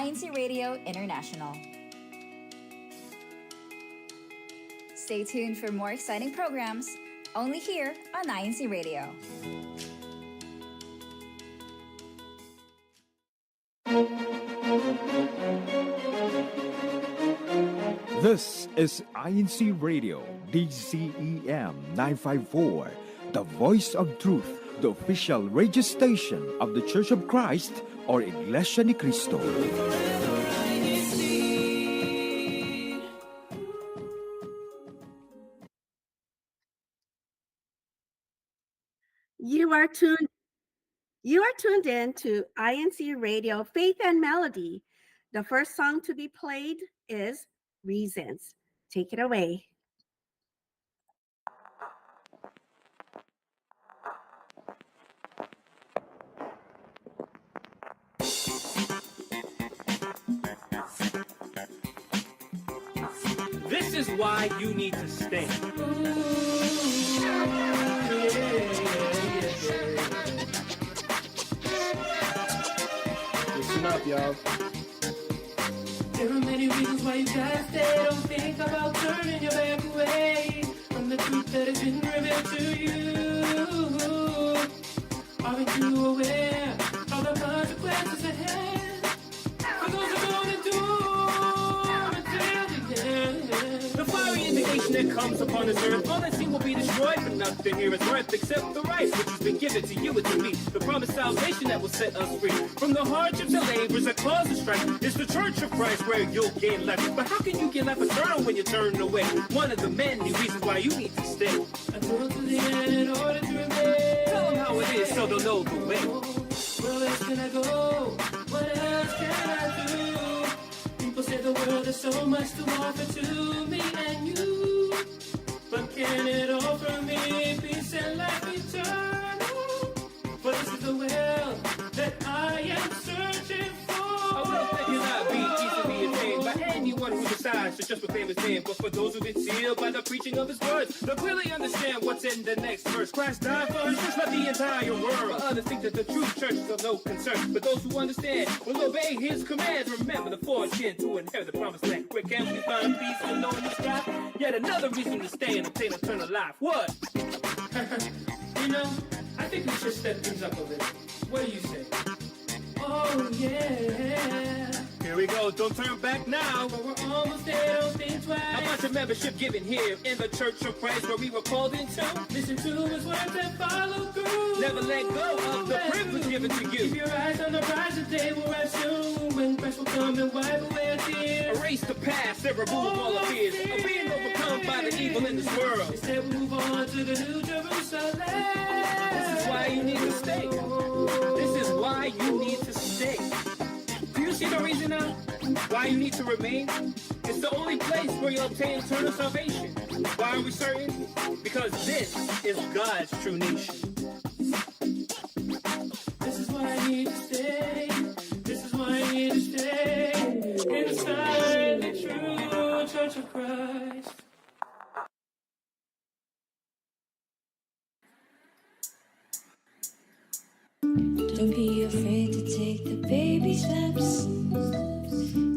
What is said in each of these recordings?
INCRadio International. Stay tuned for more exciting programs only here on INCRadio. This is INCRadio, DCEM 954, the voice of truth, the official radio station of the Church of Christ or Iglesia ni Cristo. You are tuned in to INCRadio Faith and Melody. The first song to be played is Reasons. Take it away. This is why you need to stay. Listen up, y'all. There are many reasons why you gotta stay. Don't think about turning your back away from the truth that has been revealed to you. Aren't you aware of the consequences ahead? For those who are gonna do until the end. The fiery indignation that comes upon this earth, all that seen will be destroyed, but nothing here is worth except the right which has been given to you and to me. The promised salvation that will set us free from the hardships and labors that cause the strife. It's the Church of Christ where you'll gain life. But how can you get life eternal when you turn away? One of the many reasons why you need to stay. Until to the end in order to remain. Tell them how it is so they'll know the way. Where else can I go? What else can I do? People say the world has so much to offer to me and you. But can it offer me peace and life eternal? For this is the will that I am searching for. A wealth that cannot be easily attained by anyone who decides to just proclaim his name. But for those who've been sealed by the preaching of his words, they'll clearly understand what's in the next verse. Christ died for us, just not the entire world. But others think that the true church is of no concern. But those who understand will obey his commands. Remember the fortune to inherit the promised land. Where can we find peace and know in the sky? Yet another reason to stay and obtain eternal life. What? You know, I think we should step things up a bit. What do you say? Oh yeah. Here we go, don't turn back now. But we're almost there, don't think twice. How much a membership given here in the Church of Christ where we were called into? Listen to his words and follow through. Never let go of the privilege given to you. Keep your eyes on the prize, the day will rise soon. When Christ will come and wipe away our tears. Erase the past and remove all the fears of being overcome by the evil in this world. Instead we move on to the New Jerusalem. This is why you need to stay. This is why you need to stay. Do you see the reason now? Why you need to remain? It's the only place where you'll obtain eternal salvation. Why are we certain? Because this is God's true nation. This is why I need to stay. This is why I need to stay inside the true Church of Christ. Don't be afraid to take the baby steps.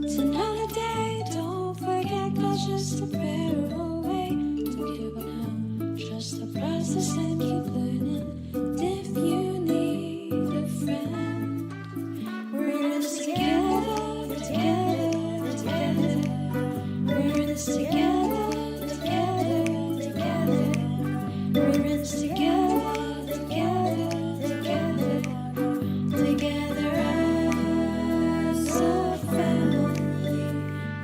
It's another day. Don't forget God's just a prayer away. Don't give up now. Trust the process and keep learning. And if you need a friend, we're in this together, together, together. We're in this together, together, together. We're in this together, together. Together as a family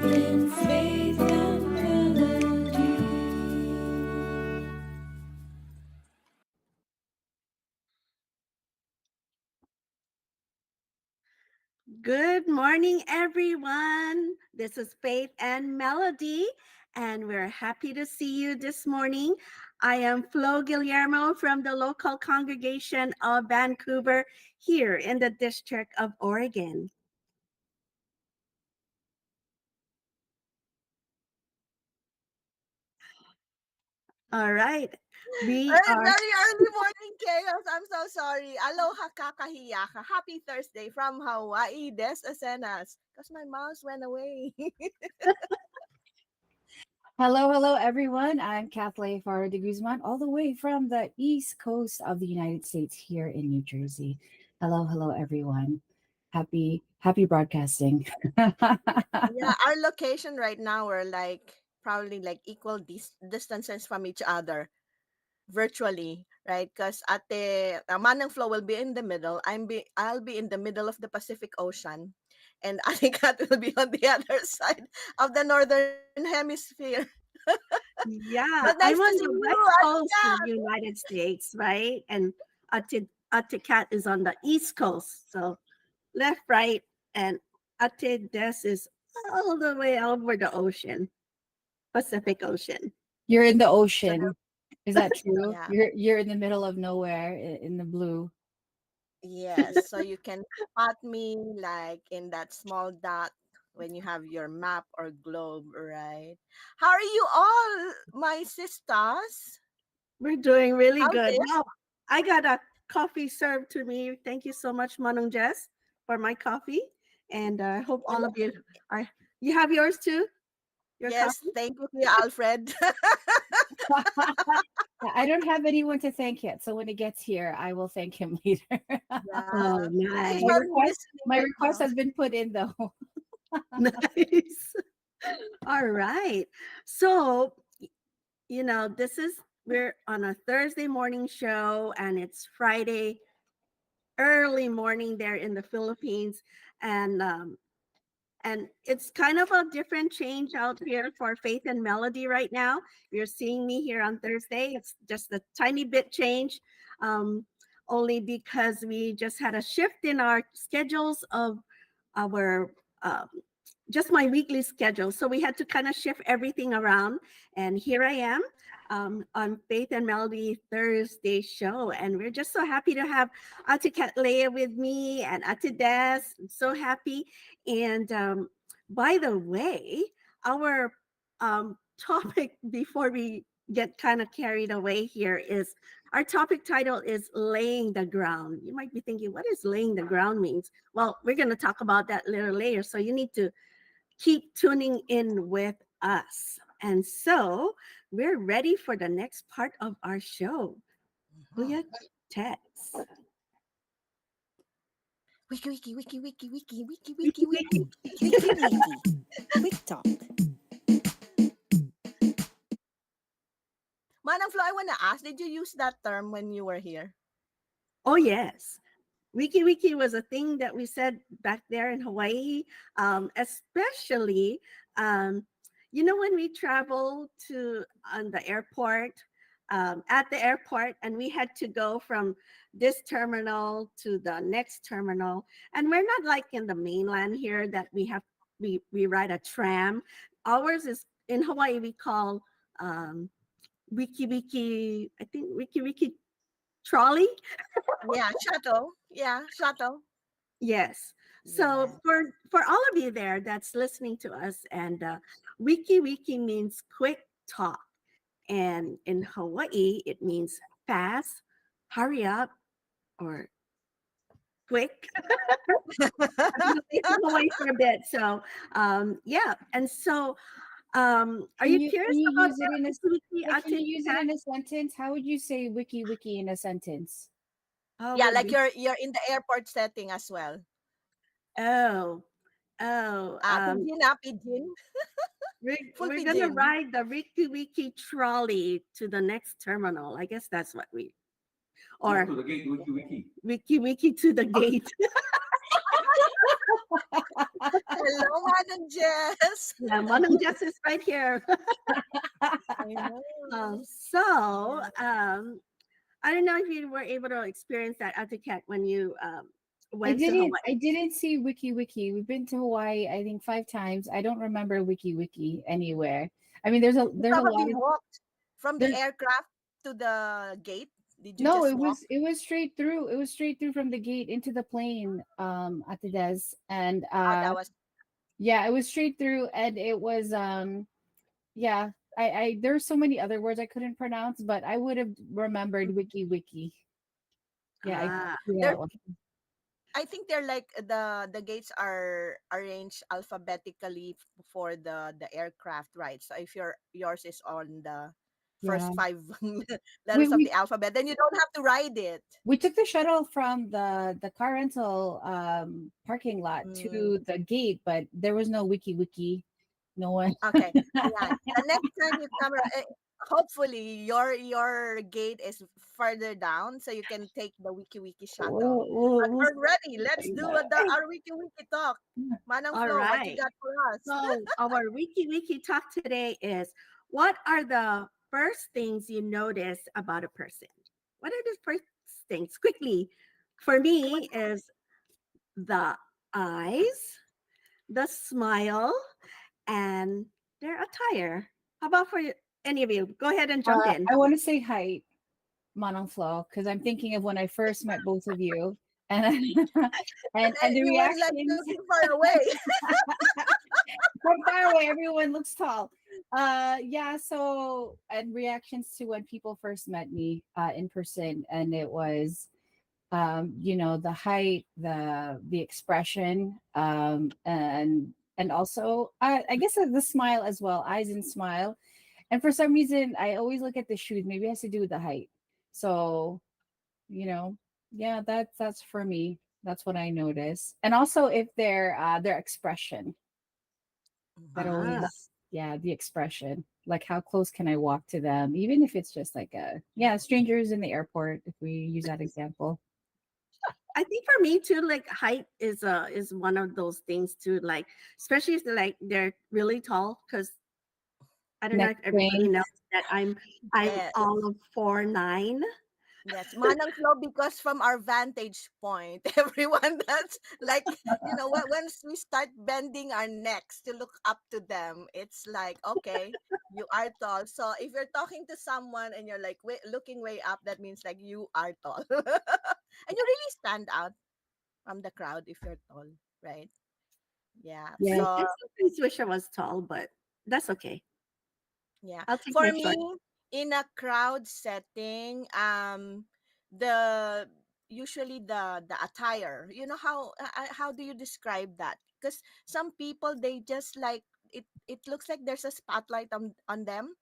in faith and melody. Good morning, everyone. This is Faith and Melody, and we're happy to see you this morning. I am Flo Guillermo from the local congregation of Vancouver here in the District of Oregon. All right. We Very, are very early morning chaos. I'm so sorry. Aloha kakahiyaka. Happy Thursday from Hawaii, Des Asenas. Because my mouse went away. Hello, everyone. I'm Kathleen Farah de Guzman, all the way from the East Coast of the United States here in New Jersey. Hello, everyone. Happy broadcasting. Yeah, our location right now, we're like probably like equal distances from each other virtually, right? Because Ate Manang Flow will be in the middle. I'll be in the middle of the Pacific Ocean, and Ate Kat will be on the other side of the northern hemisphere. But yeah, nice to I'm see on the you, west Ate coast Kat. of the United States, right? And Atikat is on the east coast. So left, right, and Ate Des is all the way over the ocean, Pacific Ocean. You're in the So ocean. Is that true? yeah, You're in the middle of nowhere in the blue. yes. So you can spot me like in that small dot when you have your map or globe, right? How are you all, my sisters? We're doing really How's good. it? Now, I got a coffee served to me. Thank you so much, Manong Jess, for my coffee. And I hope all of you are. You have yours too. Your Yes, coffee. thank you, Alfred. I don't have anyone to thank yet, so when it gets here, I will thank him later. Yeah, Oh, he's nice, my probably request, listening my right request now. has been put in though. nice. All right. So, this is we're on a Thursday morning show, and it's Friday early morning there in the Philippines, and it's kind of a different change out here for Faith and Melody right now. You're seeing me here on Thursday. It's just a tiny bit change, um, only because we just had a shift in our schedules of our um, just my weekly schedule. So we had to kind of shift everything around. And here I am on Faith and Melody Thursday show. And we're just so happy to have Ate Leah with me and Ate Des. I'm so happy. And by the way, our topic before we get kind of carried away here is our topic title is laying the ground. You might be thinking, what is laying the ground means? Well, we're going to talk about that a little later. So you need to keep tuning in with us. And so we're ready for the next part of our show. Mhm. Kuya Tex. Wiki, wiki, wiki, wiki, wiki, wiki, Wiki, wiki, wiki, wiki. wiki, wiki. Quick talk. Manang Flo, I want to ask, did you use that term when you were here? Oh, yes. Wiki was a thing that we said back there in Hawaii, especially, um, when we travel to on the airport, at the airport, and we had to go from this terminal to the next terminal, and we're not like in the mainland here that we ride a tram. Ours is in Hawaii. We call I think Wiki trolley. Yeah, shuttle. Yeah, shuttle. Yes. So Yeah. for all of you there that's listening to us, and wiki means quick talk, and in Hawaii it means fast, hurry up, or quick. I've been away from Hawaii for a bit, so yeah. And so, are Can you you curious can you about use it in a the wiki like can Ate you use it Kat? in a sentence? How would you say wiki in a sentence? Oh, Yeah, like you're in the airport setting as well. oh, oh. Pidgin na, pidgin. Full We're gonna pidgin. ride the wiki trolley to the next terminal. I guess that's what we or To the gate, wiki, wiki. wiki to the gate. Hello, Madam Jess. Yeah, Manong Jess is right here. I know. So, I don't know if you were able to experience that etiquette when you I went to didn't Hawaii. I didn't see wiki. We've been to Hawaii I think 5 times. I don't remember wiki anywhere. I mean You there's a lot probably of walked from the there's aircraft to the gate. Did you no, just walk? it was straight through. It was straight through from the gate into the plane at the des. And Ah, that was yeah, it was straight through and it was yeah, I there's so many other words I couldn't pronounce, but I would have remembered Wikiwiki. Yeah, I Ah, see They're that one. I think they're like the gates are arranged alphabetically for the aircraft, right? So if yours is on the Yeah. first five We letters of we the alphabet, then you don't have to ride it. we took the shuttle from the car rental parking lot Mm, to the gate, but there was no Wikiwiki. No one. okay, ayan. The next time you come, hopefully your gate is further down, so you can take the Wiki shuttle. But We'll we're ready. Let's say do that. our Wiki talk. Manang all Flo, what you right. got for us? So our wiki talk today is, what are the first things you notice about a person? What are the first things? Quickly, for me is the eyes, the smile, and their attire. How about for any of you? Go ahead and jump in. I want to say height, Manong Flo, because I'm thinking of when I first met both of you, and and the You were like reactions looking far away. from far away. Everyone looks tall. Yeah. So and reactions to when people first met me in person, and it was the height, the expression, and also I guess the smile as well, eyes and smile. And for some reason, I always look at the shoes. Maybe it has to do with the height. So, you know, yeah, that's for me. That's what I notice. And also if their expression. That Ah, Mhm. always, yeah, the expression. Like how close can I walk to them, even if it's just like strangers in the airport, if we use that example. I think for me too, like height is one of those things too. Like especially if they're really tall, because I don't know Next if everybody thing. knows that I'm Yes. all of 4'9". Yes, Manang Flo, because from our vantage point, everyone that's like, once we start bending our necks to look up to them, it's like, okay, you are tall. So if you're talking to someone and you're like looking way up, that means like you are tall. And you really stand out from the crowd if you're tall, right? Yeah. Yeah. I So sometimes wish I was tall, but that's okay. yeah. I'll take For my me, short. in a crowd setting, the usually the attire, how do you describe that? Because some people, they just like it looks like there's a spotlight on them.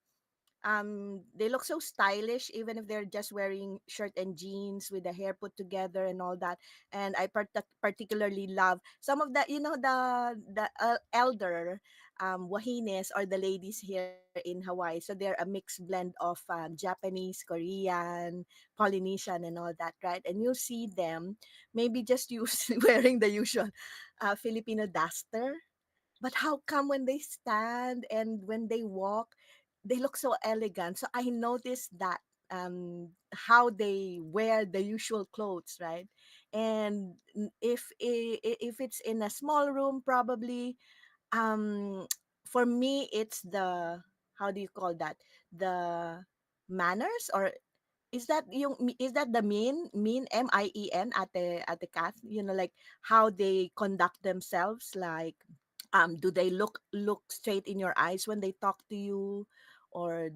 They look so stylish even if they're just wearing shirt and jeans with the hair put together and all that. And I particularly love some of the, the elder wahines, or the ladies here in Hawaii. So they're a mixed blend of Japanese, Korean, Polynesian, and all that, right? And you see them maybe just wearing the usual Filipino duster, but how come when they stand and when they walk, they look so elegant? So I noticed that how they wear the usual clothes, right? And if it's in a small room, probably um for me it's the, how do you call that, the manners, or is that the mean MIEN at the cat, like how they conduct themselves, like do they look straight in your eyes when they talk to you, or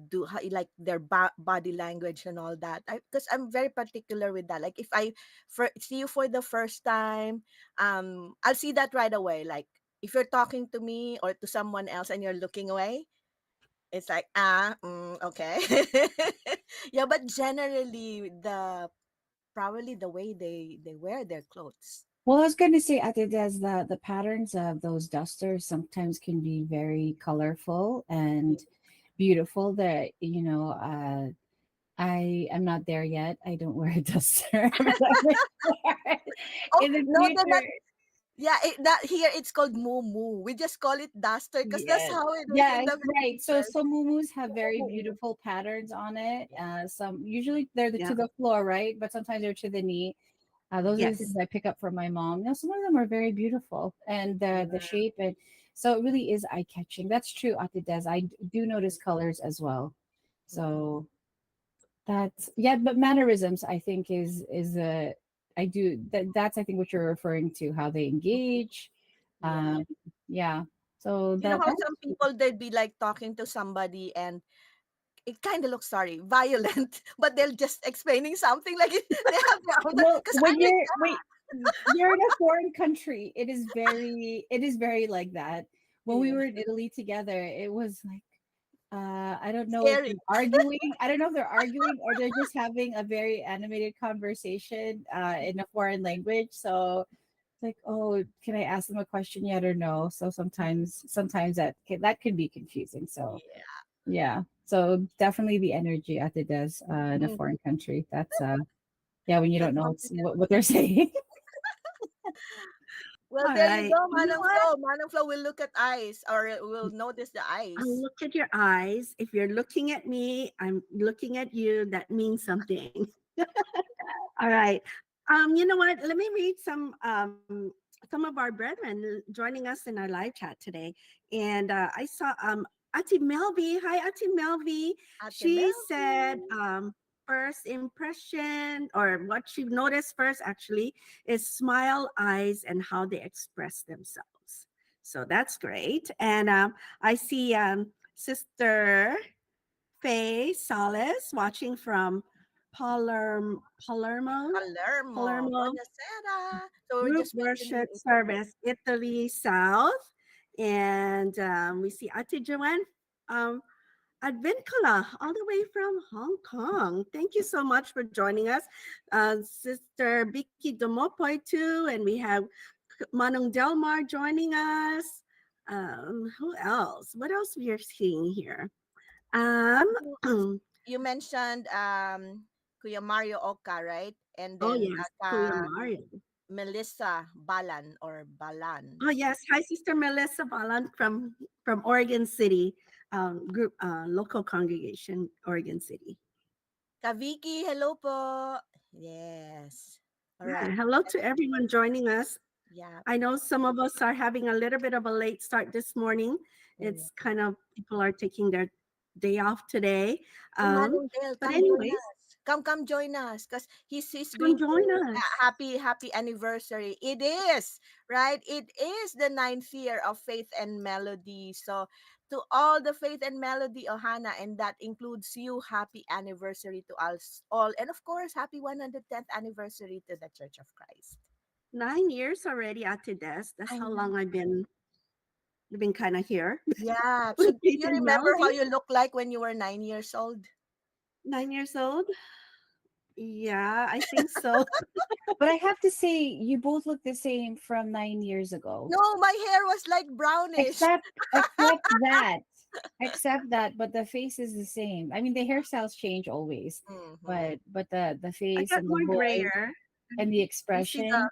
like their body language and all that? Because I'm very particular with that. Like if I see you for the first time, I'll see that right away. Like if you're talking to me or to someone else and you're looking away, it's like, okay. Yeah, but generally probably the way they wear their clothes. Well, I was going to say, Ate Des, the patterns of those dusters sometimes can be very colorful and beautiful. That I am not there yet. I don't wear a duster. Oh In the no, future, yeah, that here it's called moo. We just call it duster because that's yeah, how it is in yes, the right. So Philippines. some muumuus have very Moo. beautiful patterns on it. Yeah. Some usually they're Yeah. to the floor, right? But sometimes they're to the knee. Those are the Yes. things I pick up from my mom. Some of them are very beautiful, and the shape, and so it really is eye catching. That's true, Ate Des. I do notice colors as well. Mm-mm. So that's, yeah, but mannerisms I think is a, I do that's I think what you're referring to, how they engage. Yeah. Yeah. So You know how that some people they'd be like talking to somebody and it kind of looks sorry violent, but they're just explaining something like they have their own. well, Because when I'm like, you're in a foreign country, it is very like that. When we yeah, were in Italy together, it was like I don't know if they're scary. arguing. I don't know if they're arguing or they're just having a very animated conversation in a foreign language. So it's like, oh, can I ask them a question yet or no? So sometimes that can be confusing. So Yeah. yeah. So definitely the energy at the desk in a Mhm. foreign country. That's yeah, when you don't That's know something else. what they're saying. Well, All there you right. go, You know Manang what? Flo. Manang Flo will look at eyes or will notice the I'll eyes. look at your eyes. If you're looking at me, I'm looking at you. That means something. All right. You know what? Let me read some of our brethren joining us in our live chat today. And I saw Ati Melvi. Hi, Ati Melvi. Ate She said Melvin. first impression or what she noticed first actually is smile, eyes, and how they express themselves. So that's great. And I see Sister Faye Salas watching from Palermo, Palermo. Palermo Buonasera. So we're Group just mentioning Worship Italy. Service, Italy South. And we see Ate Joanne Advincula, all the way from Hong Kong. Thank you so much for joining us. Sister Vicky Domopoy, too. And we have Manong Delmar joining us. Who else? What else we are seeing here? You Oh you mentioned Kuya Mario Oka, right? And then yes, Kuya Mario. Melissa Balan or Balan. Oh yes, hi Sister Melissa Balan from Oregon City, group local congregation, Oregon City. Kaviki, hello po. Yes. All right. Yeah, hello to everyone joining us. Yeah. I know some of us are having a little bit of a late start this morning. Yeah. It's kind of people are taking their day off today. Hey, Um, Manong Del, but come join anyways, us. Come join us because he's come going to join us. happy anniversary. It is right. It is the ninth year of Faith and Melody. So to all the Faith and Melody Ohana, and that includes you. Happy anniversary to us all, and of course, happy 110th anniversary to the Church of Christ. 9 years already at Des. That's I how know. long I've been kind of here Yeah. So with do Faith you and remember Melody. how you look like when you were 9 years old? 9 years old. Yeah, I think so. But I have to say, you both look the same from 9 years ago. No, my hair was like brownish. Except that. Except that, but the face is the same. I mean, the hairstyles change always, Mm-hmm. but the I face got and the more voice grayer. and the You see the expression,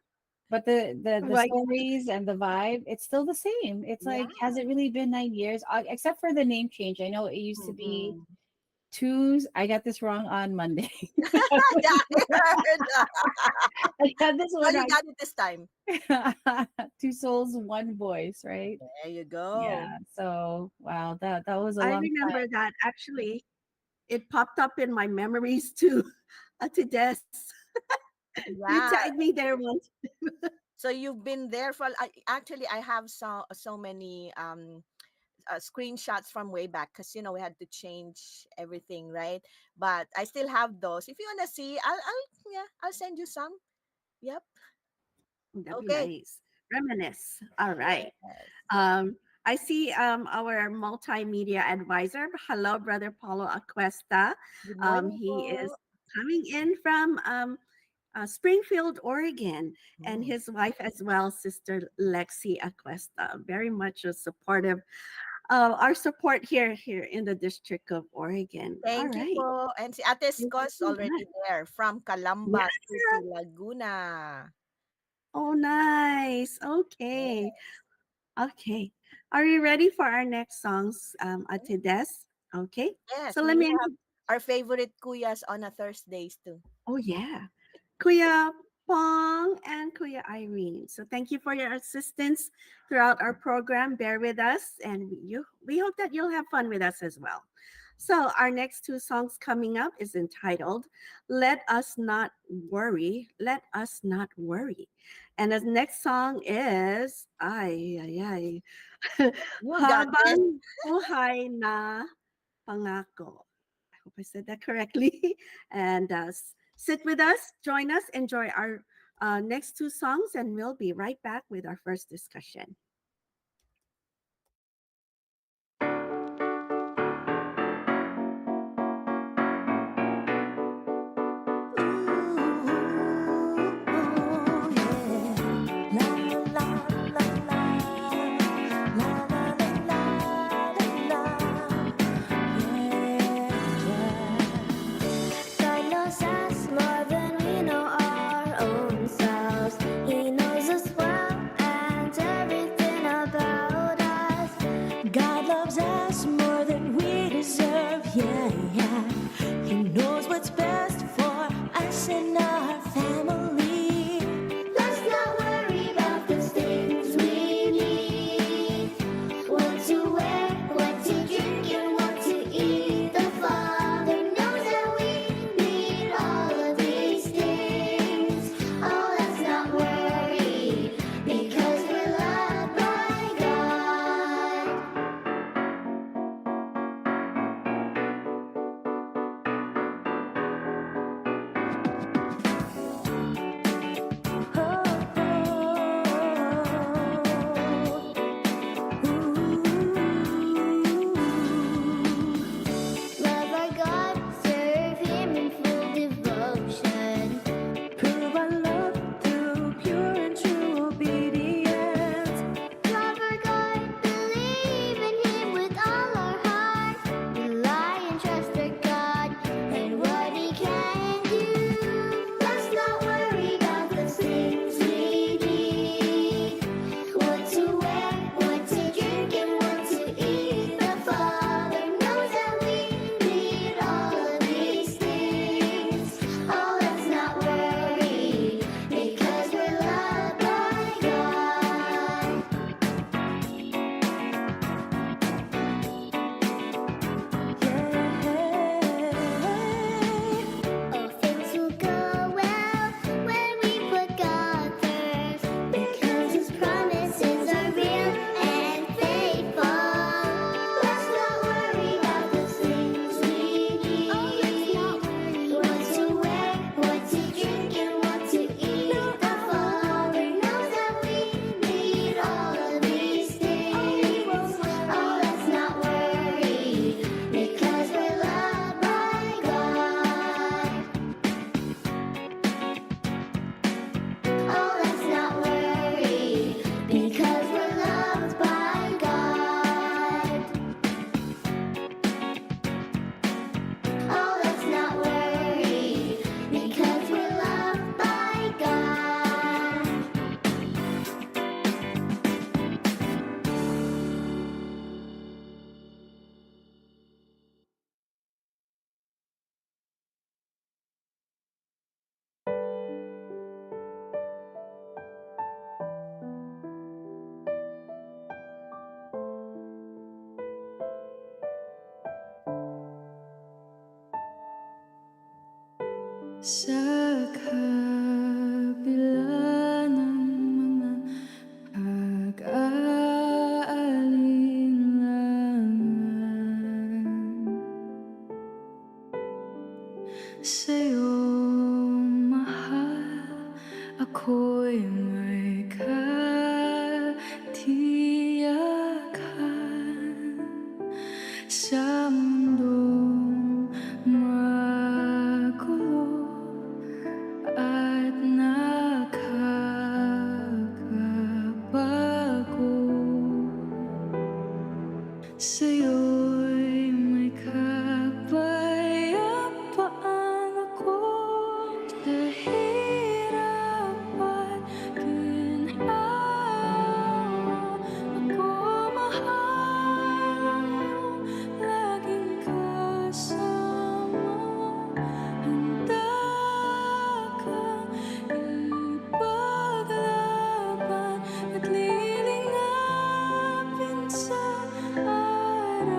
but the right. stories and the vibe, it's still the same. It's Yeah. like, has it really been 9 years? Except for the name change. I know it used to be Mm-hmm. twos. I got this wrong on Monday. Yeah, I heard that. I got this Well, one you got it this time. right. Two souls, one voice, right? There you Yeah. go. So wow, that was a I long time. remember that actually it popped up in my memories too. To Des. You Yeah. tagged me there once. So you've been there for actually I have so many screenshots from way back because we had to change everything, right? But I still have those. If you wanna see, I'll send you some. Yep. That'd be Okay. nice. Reminisce. All right. Yes. I see our multimedia advisor. Hello, Brother Paulo Acuesta. Good morning He is po. coming in from Springfield, Oregon, and Mm. his wife as well, Sister Lexi Acuesta. Very much a supportive, our support here in the District of Oregon. All Thank you right. po. And si Ate Thank you Scos so already much. there from Yeah. Calamba City, Laguna. Oh, nice. Okay. Yes. Okay. Are you ready for our next songs, Ate Des? Okay. Yes, So let we me. have our favorite kuyas on a Thursdays too. Oh yeah. Kuya Pong and Kuya Irene. So thank you for your assistance throughout our program. Bear with us, and we hope that you'll have fun with us as well. So our next two songs coming up is entitled "Let Us Not Worry." Let us not worry, And the next song is ay ay ay. You got this. Habang buhay na pangako. I hope I said that correctly. And sit with us, join us, enjoy our next two songs, and we'll be right back with our first discussion. God knows us more than we know our own selves. He knows us well and everything about us. God loves us more than we deserve, yeah, yeah. He knows what's best for us and our family. Let's not worry about the things we need. What to wear, what to drink, and what to eat. The Father knows that we need all of these things. Oh, let's not worry, because we're loved by God. Love our God, serve Him in full devotion. Prove our love through pure and true obedience. Love our God, believe in Him with all our heart. Rely and trust our God and what He can do. Let's not worry about the things we need. What to wear, what to drink, and what to eat. The Father knows that we need all of these things. Oh, let's not worry, because we're loved by God. All things will go well when we put God first, because His promises are real and faithful. Let's not worry about the things we need. What to wear, what to drink, and what to eat. The Father knows that we need all of these things. Oh, let's not worry, because we're loved by God. Oh, let's not worry, because we're loved by God. Oh, let's not worry, because we're loved by God. Sa kabila ng mga pag-aalinlangan, sa'yo, mahal, ako'y may katiyakan. Sa mundong magulo at nakakapagod, sa'yo'y may kapayapaan ako. Sa hirap at ginhawa, ako mahal mo, laging kasama. Handa kang ipaglaban at lilingapin sa araw-araw.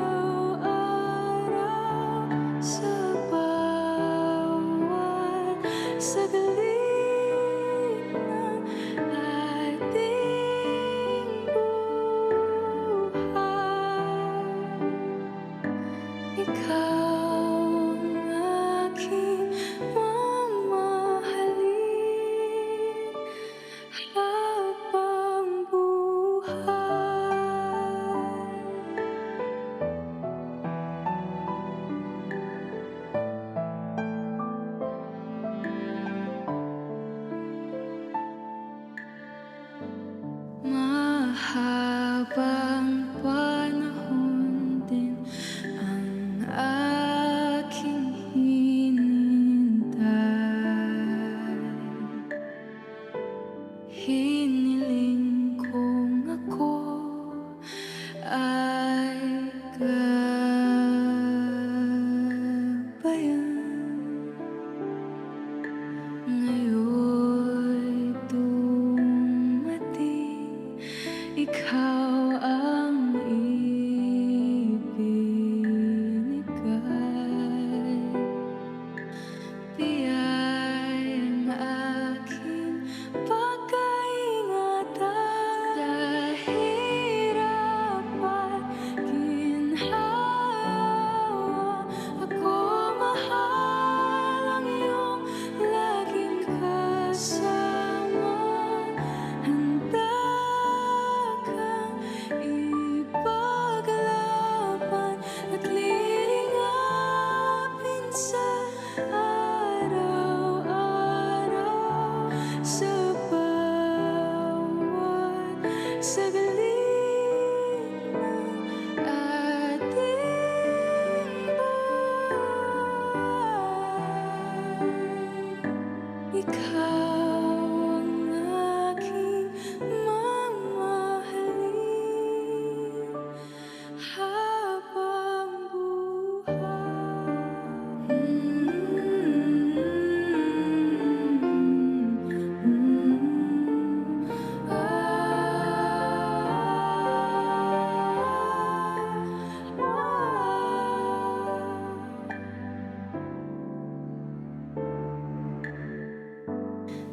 Sa bawat saglit ng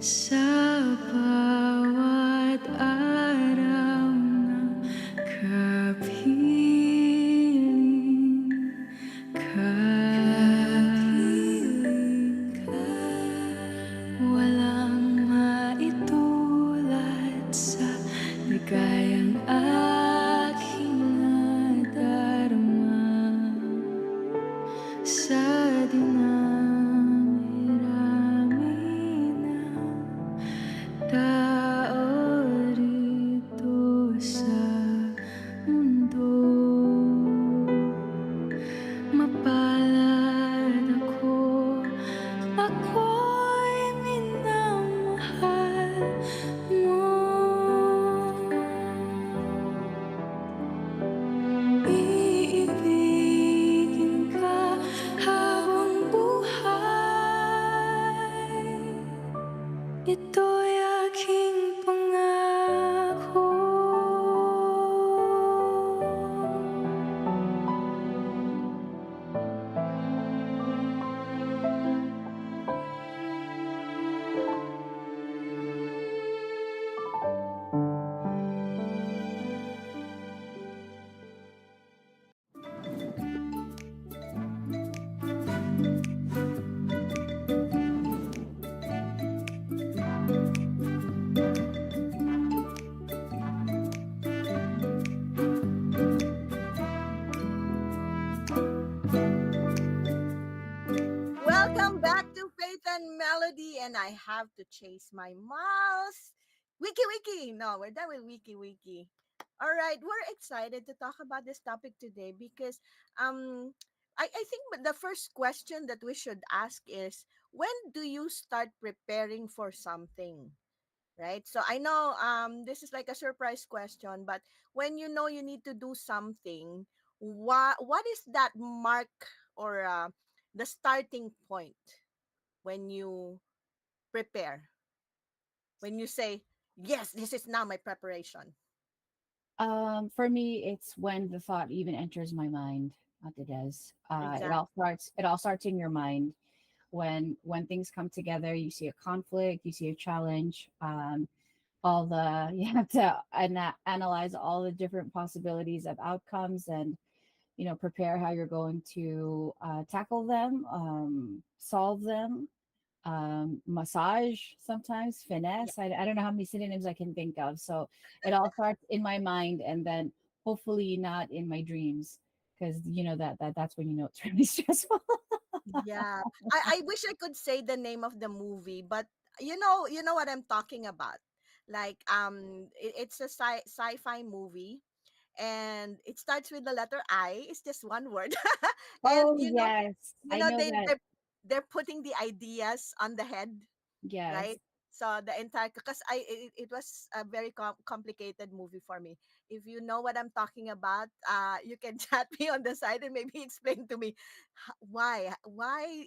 sa bawat araw na kapiling ka. Walang maitulad sa ligayang aking nadarama sa dinami-rami ng tao rito sa mundo. Mapalad ako'y minamahal mo. Iibigin ka habang buhay. Ito'y aking pangako. Welcome back to Faith and Melody, and I have to chase my mouse. Wikiwiki. No, we're done with Wikiwiki. All right, we're excited to talk about this topic today because I think the first question that we should ask is, when do you start preparing for something? Right? So I know this is like a surprise question, but when you know you need to do something, what is that mark or the starting point when you prepare, when you say, yes, this is now my preparation? For me, it's when the thought even enters my mind. What it does. It Exactly. all starts. It all starts in your mind. When things come together, you see a conflict, you see a challenge. All the you have to analyze all the different possibilities of outcomes, and prepare how you're going to tackle them, solve them, massage, sometimes Yeah. finesse. I don't know how many synonyms I can think of. So it all starts in my mind, and then hopefully not in my dreams, because that's when it's really stressful. Yeah. I wish I could say the name of the movie, but you know what I'm talking about. Like it's a sci-fi movie, and it starts with the letter I. It's just one word. And Oh yes, you I know know they that. they're putting the ideas on the head, Yes. right? So the entire, because it was a very complicated movie for me. If you know what I'm talking about, you can chat me on the side and maybe explain to me why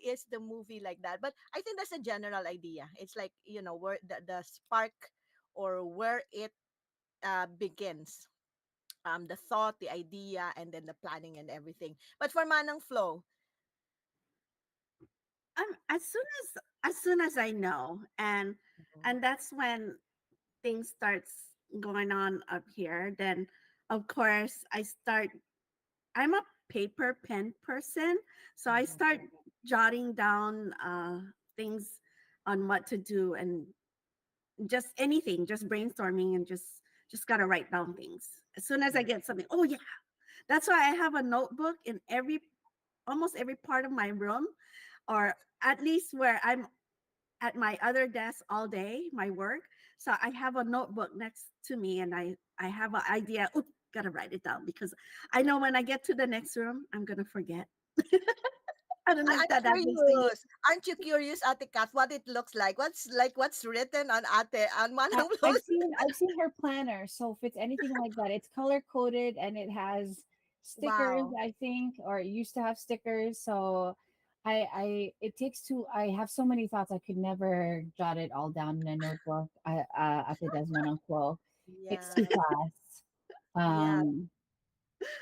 is the movie like that. But I think that's a general idea. It's like, where the spark, or where it begins, the thought, the idea, and then the planning and everything. But for Manang Flow, As soon as I know, and Mhm. that's when things starts going on up here. Then of course I'm a paper pen person, so I Mhm. start jotting down things on what to do, and just anything, just brainstorming, and just gotta write down things as soon as I Yeah. get something. Oh yeah, that's why I have a notebook in almost every part of my room, or at least where I'm at my other desk all day, my work. So I have a notebook next to me, and I have an idea. Oh, gotta write it down, because I know when I get to the next room, I'm gonna forget. I don't know if I'm that happens to you. curious. Aren't you curious, Ate Kat, what it looks like? What's written on Ate on Manang I've Flow's? seen I've seen her planner. So if it's anything like that, it's color coded and it has stickers, Wow. I think, or it used to have stickers. So I it takes two. I have so many thoughts. I could never jot it all down in a notebook. As it does one on flow. It's too Yeah. fast. Yeah. Um,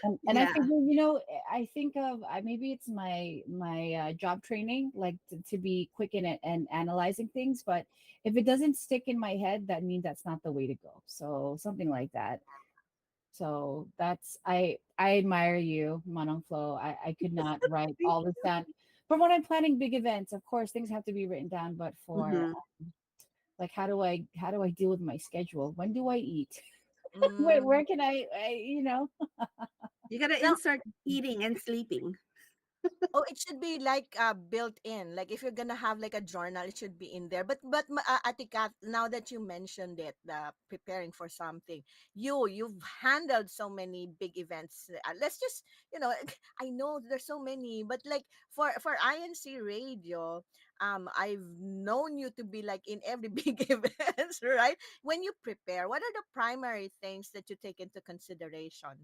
And I Yeah. figure, I think of maybe it's my job training, like to be quick in it and analyzing things. But if it doesn't stick in my head, that means that's not the way to go. So something like that. So that's I admire you, Manong Flo. I could not write Thank all this you. down. For when I'm planning big events, of course, things have to be written down. But for Mhm. like, how do I deal with my schedule? When do I eat? Mm. Where can I. You gotta Now, insert eating and sleeping. oh, it should be like built in. Like if you're gonna have like a journal, it should be in there. Ate Kat, now that you mentioned it, preparing for something, you've handled so many big events. Let's just I know there's so many, but like for INC Radio, I've known you to be like in every big events, right? When you prepare, what are the primary things that you take into consideration?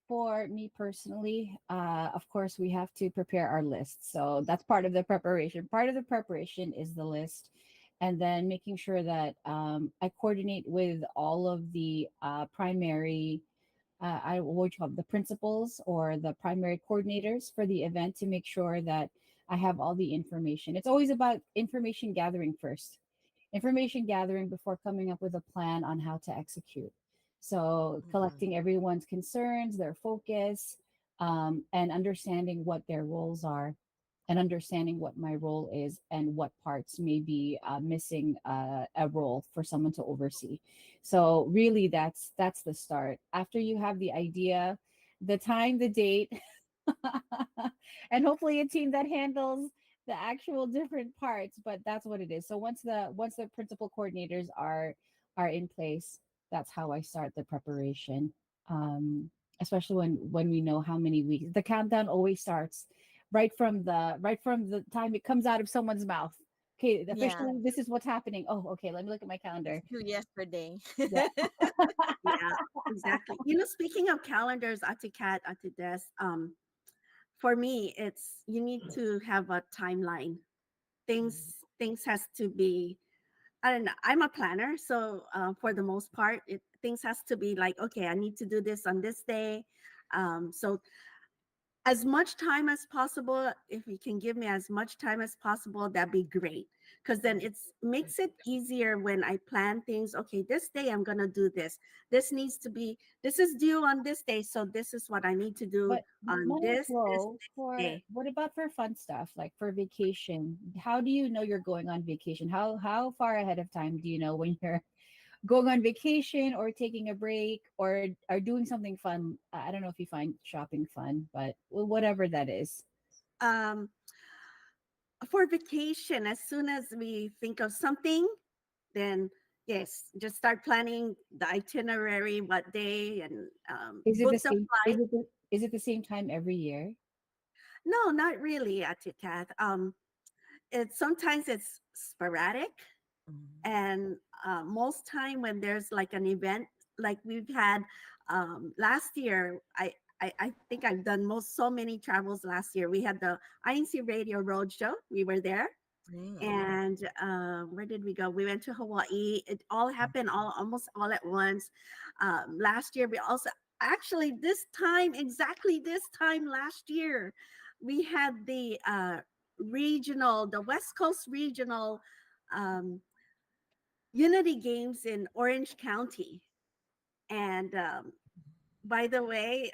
For me personally, of course, we have to prepare our list. So that's part of the preparation. Part of the preparation is the list, and then making sure that I coordinate with all of the primary, what you call the principals or the primary coordinators for the event to make sure that I have all the information. It's always about information gathering first, information gathering before coming up with a plan on how to execute. So, Mhm. collecting everyone's concerns, their focus, and understanding what their roles are, and understanding what my role is, and what parts may be missing a role for someone to oversee. So, really, that's the start. After you have the idea, the time, the date, and hopefully a team that handles the actual different parts, but that's what it is. So once the principal coordinators are in place, that's how I start the preparation. Especially when we know how many weeks, the countdown always starts right from the time it comes out of someone's mouth. Okay, Yeah, officially this is what's happening. Oh, okay, let me look at my it's calendar. due yesterday. Yeah. Yeah, exactly. Speaking of calendars, Atikat, Atides, for me, it's you need to have a timeline. Things has to be. I don't know. I'm a planner, so for the most part, things has to be like, okay, I need to do this on this day. So as much time as possible, if you can give me as much time as possible, that'd be great, because then it's makes it easier when I plan things. Okay, this day I'm gonna do this. This is due on this day, so this is what I need to do But on money this flow for day. what about for fun stuff like for vacation? How do you know you're going on vacation? How far ahead of time do you know when you're going on vacation or taking a break or doing something fun? I don't know if you find shopping fun, but whatever that is. um for vacation, as soon as we think of something, then yes, just start planning the itinerary, what day, and Is it the book the same? flight. Is it the same time every year? No, not really, Atikat. Sometimes it's sporadic, Mhm. and most time when there's like an event, like we've had last year. I think I've done so many travels last year. We had the INC Radio Roadshow. We were there. Mm. And where did we go? We went to Hawaii. It all happened almost all at once. Last year, we also actually exactly this time last year, we had the West Coast regional um, Unity Games in Orange County. And by the way,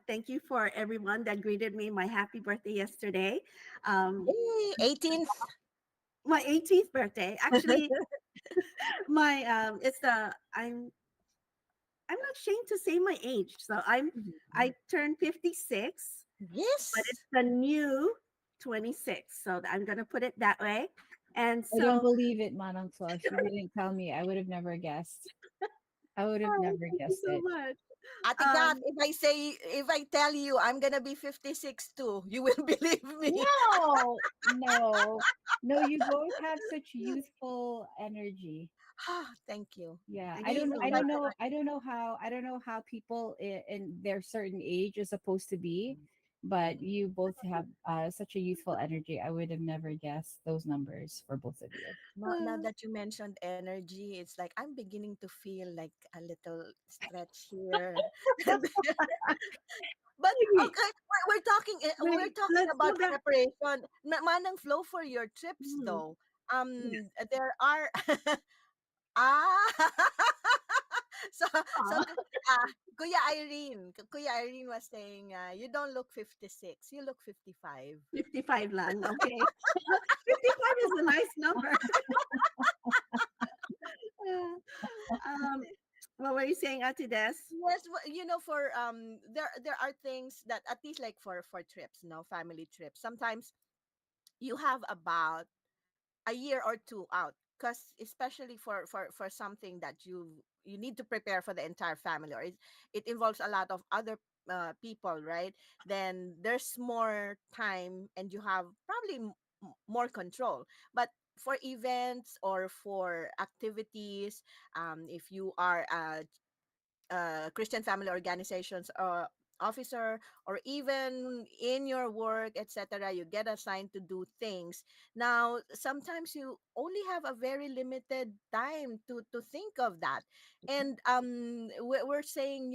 thank you for everyone that greeted me my happy birthday yesterday. Um, Yay, 18th. my 18th birthday. Actually, my it's the I'm not ashamed to say my age. So I Mhm. turned 56, but it's Yes. the new 26. So I'm gonna put it that way. And I don't so believe it, Manong Flo. If you didn't tell me, I would have never guessed. I would have oh, never thank you guessed so it. much. Ate Kat, Um, if I tell you I'm gonna be 56 too, you will believe me. No, no, no. You both have such youthful energy. Thank you. Yeah, thank I you don't, so I much. don't know, I don't know how people in their certain age is supposed to be. but you both have such a youthful energy. I would have never guessed those numbers for both of you. Now that you mentioned energy, it's like I'm beginning to feel like a little stretch here. But Maybe. okay, we're Wait, talking let's go about back. preparation. Manang flow for your trips Mhm. though. Yes. There are ah so so Aw, Kuya Irene, Kuya Irene was saying, you don't look 56, you look 55. 55 lang. Okay. 55 is a nice number. um, what were you saying, Ate Des? Yes, for there are things that at least like for trips, family trips. Sometimes you have about a year or two out, because especially for something that you need to prepare for the entire family, or it involves a lot of other people, right? Then there's more time and you have probably more control. But for events or for activities, if you are Christian family organizations officer, or even in your work, etc., you get assigned to do things. Now sometimes you only have a very limited time to think of that. And we're saying,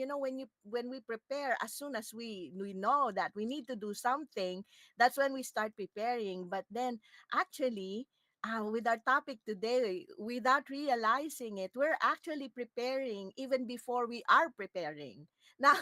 when we prepare, as soon as we know that we need to do something, that's when we start preparing. But then actually, with our topic today, without realizing it, we're actually preparing even before we are preparing. Now,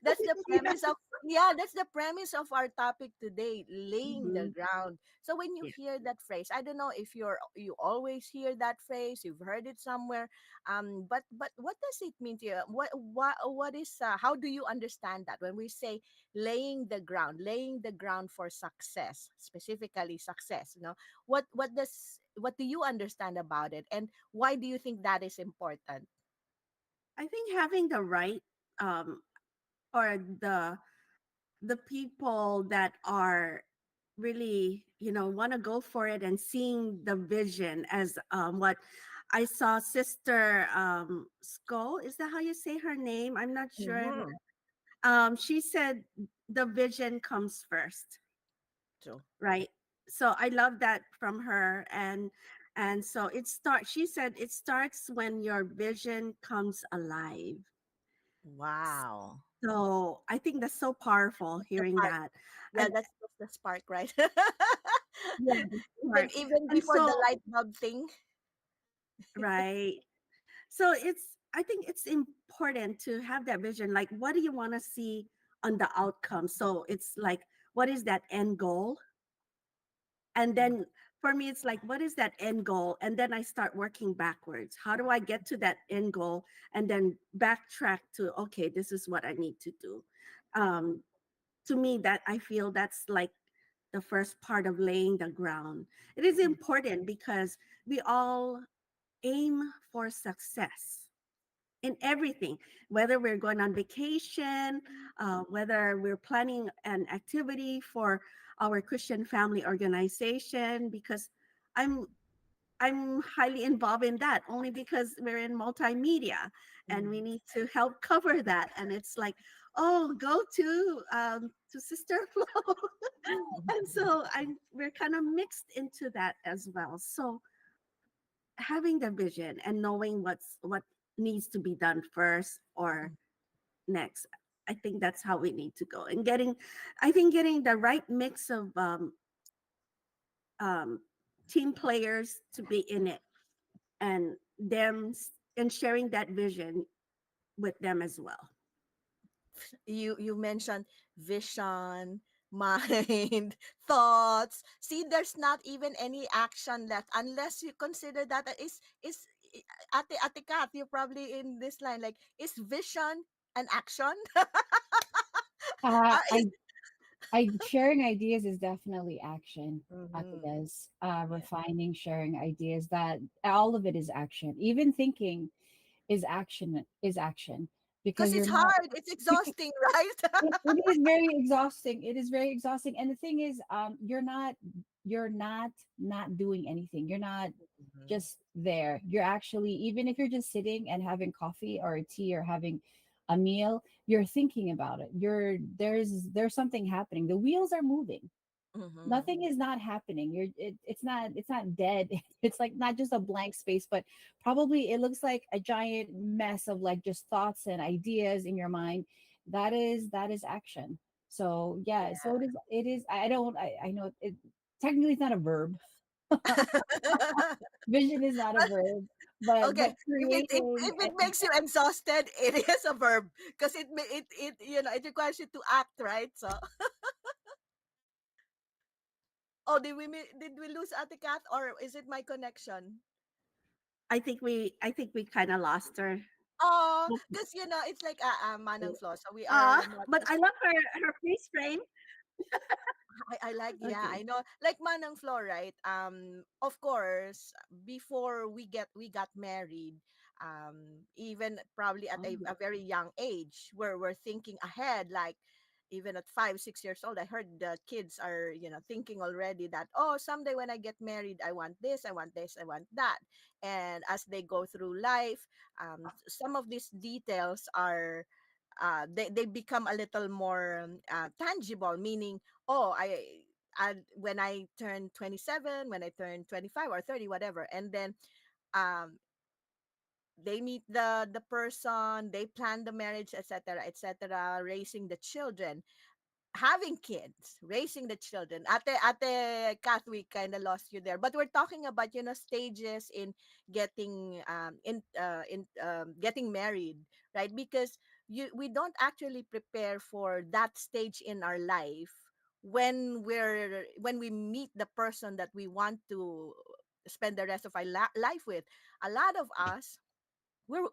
that's the Yeah. premise of yeah, that's the premise of our topic today, laying the Mhm. ground. So when you Yeah. hear that phrase, I don't know if you always hear that phrase, you've heard it somewhere, but what does it mean to you? What is how do you understand that when we say laying the ground for success, specifically success? What do you understand about it, and why do you think that is important? I think having the right um or the people that are really, want to go for it and seeing the vision as what I saw Sister Skull, is that how you say her name? I'm not sure. Mm-hmm. She said the vision comes first, True. right? So I love that from her. And so she said it starts when your vision comes alive. Wow. So I think that's so powerful The hearing spark. that. Yeah, And that's the spark, right? yeah, even smart. even And before the so, light bulb thing. right. So I think it's important to have that vision. Like, what do you want to see on the outcome? So it's like, what is that end goal? And then for me, it's like, what is that end goal? And then I start working backwards. How do I get to that end goal? And then backtrack to, okay, this is what I need to do. Um, to me, that I feel that's like the first part of laying the ground. It is important because we all aim for success in everything, whether we're going on vacation, whether we're planning an activity for our Christian family organization, because I'm I'm highly involved in that only because we're in multimedia and we Mm. need to help cover that. And it's like, oh, go to Sister Flo. And so we're kind of mixed into that as well. So having the vision and knowing what needs to be done first or next, I think that's how we need to go. And getting the right mix of um, team players to be in it, and and sharing that vision with them as well. You mentioned vision, mind, thoughts. See, there's not even any action left unless you consider that Ate Kat, you're probably in this line, like, is vision an action? Uh, Is I sharing ideas is definitely action. mm-hmm. Does Yeah. refining, sharing ideas, that all of it is action. Even thinking is action Because because it's you're not. hard, it's exhausting, right? It is very exhausting. It is very exhausting, and the thing is, you're not doing anything. You're not Mhm. just there. You're actually, even if you're just sitting and having coffee or tea or having a meal, you're thinking about it. There's something happening. The wheels are moving. Mm-hmm. Nothing is not happening. It's not dead. It's like not just a blank space, but probably it looks like a giant mess of like just thoughts and ideas in your mind. That is action. So yeah, so it is I know it technically it's not a verb. Vision is not a verb, but Okay, creating if it makes you exhausted, it is a verb because it requires you to act, right? So, oh, did we lose Ate Kath, or is it my connection? I think we kind of lost her. Oh, because it's like manang flow. So we Ah, are not but I just love her freeze frame. I like, yeah, Okay. I know, like manang flow, right? Of course, before we got married, even probably at a very young age, where we're thinking ahead, like even at 5 6 years old, I heard the kids are thinking already that, oh, someday when I get married, I want this, I want this, I want that. And as they go through life, some of these details are they become a little more tangible, meaning, oh, when I turn 27, when I turn 25 or 30, whatever, and then um they meet the person, they plan the marriage, etc., etc., raising the children, having kids, raising the children. Ate Kath, we kind of lost you there, but we're talking about stages in getting married, right? Because we don't actually prepare for that stage in our life when we meet the person that we want to spend the rest of our life with. A lot of us, we're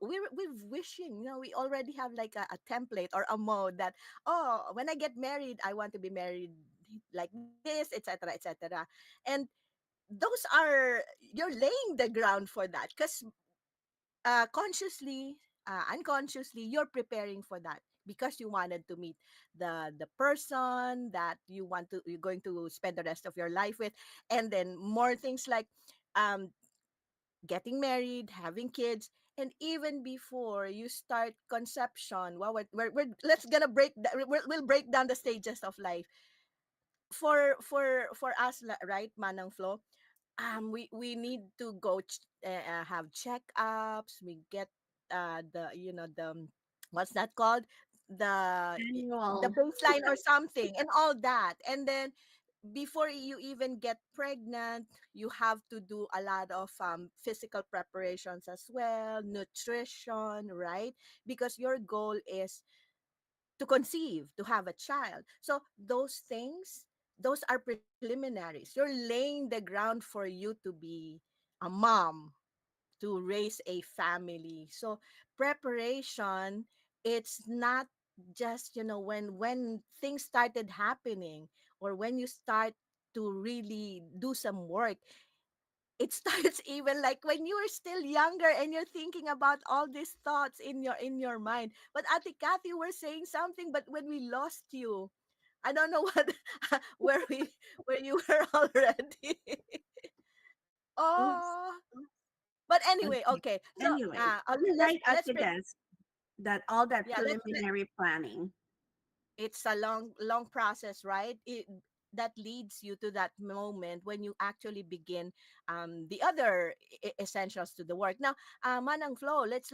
wishing, we already have like a template or a mode that, oh, when I get married, I want to be married like this, etc., etc. And those are, you're laying the ground for that, because consciously, unconsciously, you're preparing for that because you wanted to meet the person that you're going to spend the rest of your life with. And then more things like um getting married, having kids, and even before you start conception. Well, let's gonna we'll break down the stages of life for us, right, Manang Flo. We need to go have checkups. We get the what's that called, the Annual. baseline or something, and all that. And then before you even get pregnant, you have to do a lot of physical preparations as well, nutrition, right? Because your goal is to conceive, to have a child. So those things, those are preliminaries. You're laying the ground for you to be a mom, to raise a family. So preparation, it's not just, when things started happening, or when you start to really do some work. It starts even like when you were still younger and you're thinking about all these thoughts in your mind. But Ate Kathy, you were saying something, but when we lost you, I don't know what where you were already. Oops. Oh, but anyway, Okay. okay. So Anyway, you're let's right, let's Ate Des, that all that yeah, preliminary planning. it's a long process, right? That leads you to that moment when you actually begin the other essentials to the work. Now, Manang Flow, let's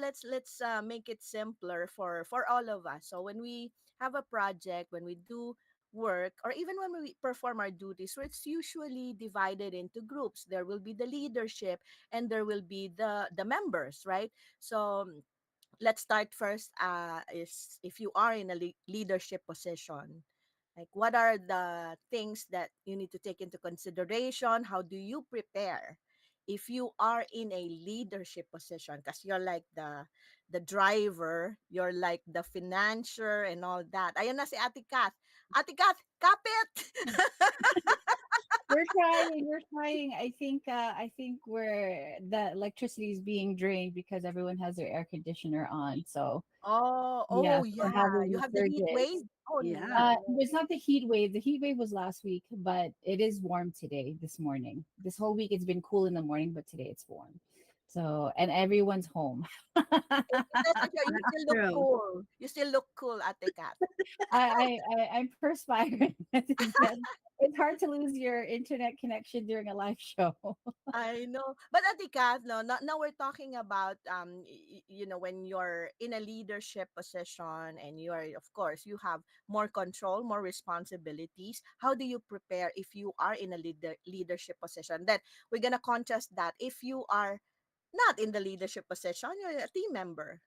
make it simpler for all of us. So when we have a project, when we do work, or even when we perform our duties, so it's usually divided into groups. There will be the leadership, and there will be the members, right? So let's start first, is if you are in a leadership position, like what are the things that you need to take into consideration? How do you prepare if you are in a leadership position, because you're like the driver, you're like the financier and all that. Ayun na si Ate Kath. Ate Kath, kapit. We're trying. I think where the electricity is being drained because everyone has their air conditioner on. So Oh, yeah, oh so we're yeah, you having have the heat wave. surges. Oh Yeah. no. It's not the heat wave. The heat wave was last week, but it is warm today, this morning. This whole week it's been cool in the morning, but today it's warm. So, and everyone's home. That's okay. You That's still look true. cool. You still look cool, Ate Kat. I'm perspiring. It's hard to lose your internet connection during a live show. I know. But Ate Kat, no, now we're talking about when you're in a leadership position and you are, of course, you have more control, more responsibilities. How do you prepare if you are in a leadership position? Then we're gonna contrast that if you are not in the leadership position, you're a team member.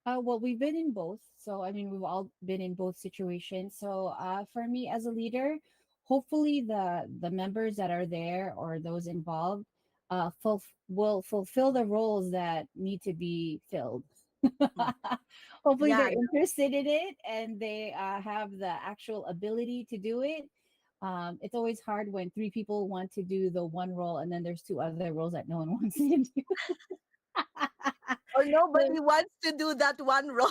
Well, we've been in both. So, I mean, we've all been in both situations. So, for me as a leader, hopefully the members that are there or those involved will fulfill the roles that need to be filled. Mm. Hopefully, Yeah, they're interested in it and they have the actual ability to do it. It's always hard when three people want to do the one role and then there's two other roles that no one wants to do. or So, nobody wants to do that one role.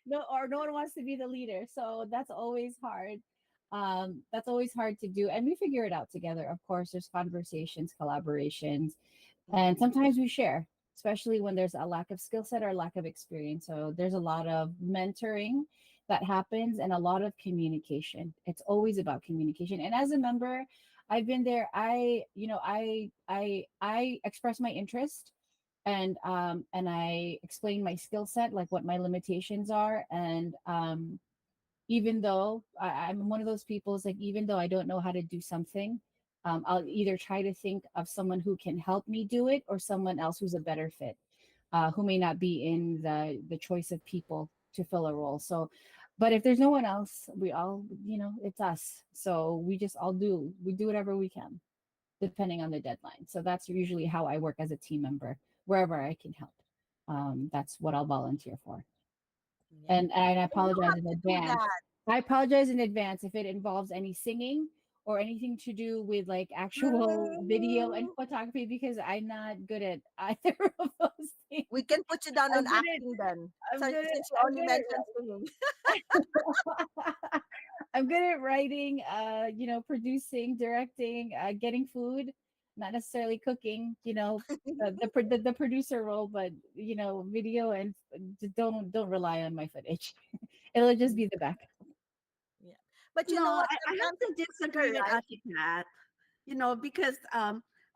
no, or no one wants to be the leader, so that's always hard. That's always hard to do, and we figure it out together. Of course, there's conversations, collaborations, and Mhm. sometimes we share, especially when there's a lack of skill set or lack of experience. So there's a lot of mentoring that happens and a lot of communication. It's always about communication, and as a member, I've been there. I express my interest and I explain my skill set, like what my limitations are. And even though I'm one of those people, is like even though I don't know how to do something, I'll either try to think of someone who can help me do it or someone else who's a better fit, who may not be in the choice of people to fill a role. So, but if there's no one else, we all, it's us. So we do whatever we can depending on the deadline. So that's usually how I work as a team member, wherever I can help. That's what I'll volunteer for. Yeah. And I And you apologize have in to do advance. that. I apologize in advance if it involves any singing or anything to do with like actual video and Mm, photography because I'm not good at either of those things. we can put you down I'm on good at acting then. I'm So good since you at I'm only good mentioned singing. at I'm good at writing, producing, directing, getting food, not necessarily cooking, the producer role, but video and don't rely on my footage. It'll just be the back. Yeah. But you know No, what? I have Sometimes to it's disagree easier, with right? Ate Kat, because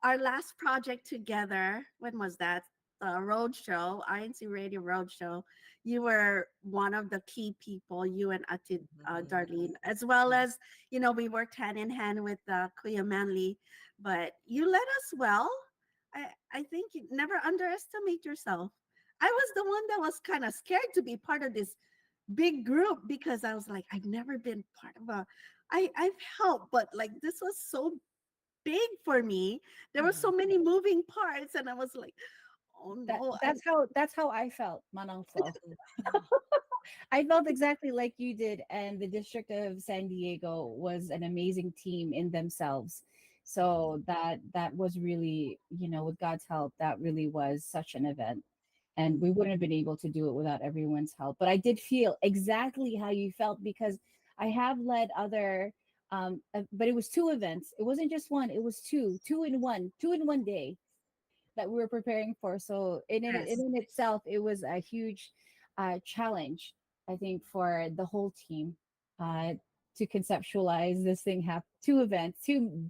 our last project together, when was that? The road show, INC Radio Road Show. You were one of the key people, you and Ate Mhm. Darlene, as well as, we worked hand in hand with Kuya Manley, but you led us well. I think you never underestimate yourself. I was the one that was kind of scared to be part of this big group because I was like, I've never been part of I've helped, but like this was so big for me. There were so Mhm. many moving parts, and I was like, oh That no, that's how I felt, Manong Flo. I felt exactly like you did, and the District of San Diego was an amazing team in themselves. So that was really, with God's help, that really was such an event. And we wouldn't have been able to do it without everyone's help. But I did feel exactly how you felt because I have led other but it was two events. It wasn't just one, it was two in one day that we were preparing for. So yes, in itself, it was a huge challenge, I think, for the whole team to conceptualize this thing. Have two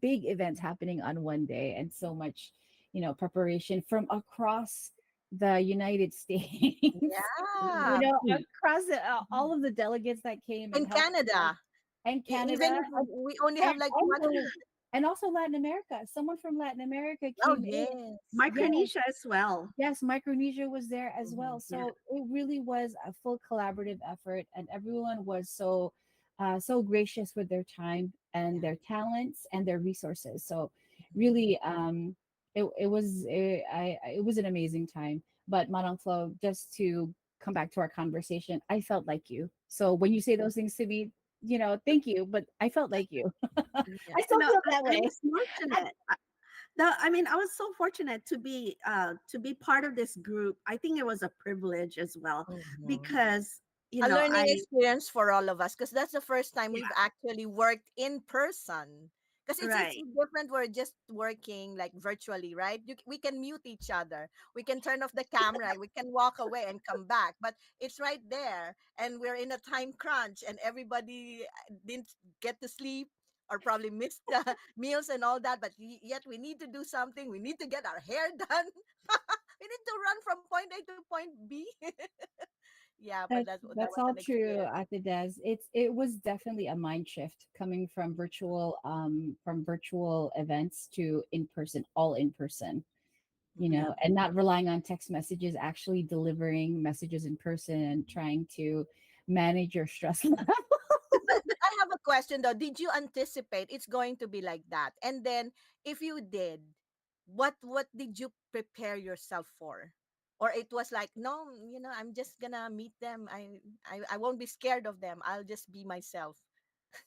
big events happening on one day, and so much, preparation from across the United States. Yeah. Across all of the delegates that came and In helped us, Canada. and Even Canada, if we only have and like one. also Latin America. Someone from Latin America Oh, came in. yes. Yes, Micronesia as well. yes, Micronesia was there as well. Yeah, So it really was a full collaborative effort, and everyone was so gracious with their time and Yeah. their talents and their resources. So really, it was an amazing time. But Manong Flo, just to come back to our conversation, I felt like you. So when you say those things to me, thank you, but I felt like you. Yeah. I still feel that I way. was fortunate. No, I mean, I was so fortunate to be part of this group. I think it was a privilege as well Mhm. because A learning I experience for all of us because that's the first time we've yeah, actually worked in person. Because it's Right. different. We're just working like virtually, right? We can mute each other. We can turn off the camera. We can walk away and come back. But it's right there, and we're in a time crunch, and everybody didn't get to sleep or probably missed the meals and all that. But yet we need to do something. We need to get our hair done. We need to run from point A to point B. Yeah, but that That's was all an true experience. at the Des. It was definitely a mind shift coming from virtual events to in person, all in person, Mhm. and not relying on text messages, actually delivering messages in person and trying to manage your stress level. But I have a question though. Did you anticipate it's going to be like that? And then if you did, what did you prepare yourself for? Or it was like, no, I'm just gonna meet them. I won't be scared of them. I'll just be myself.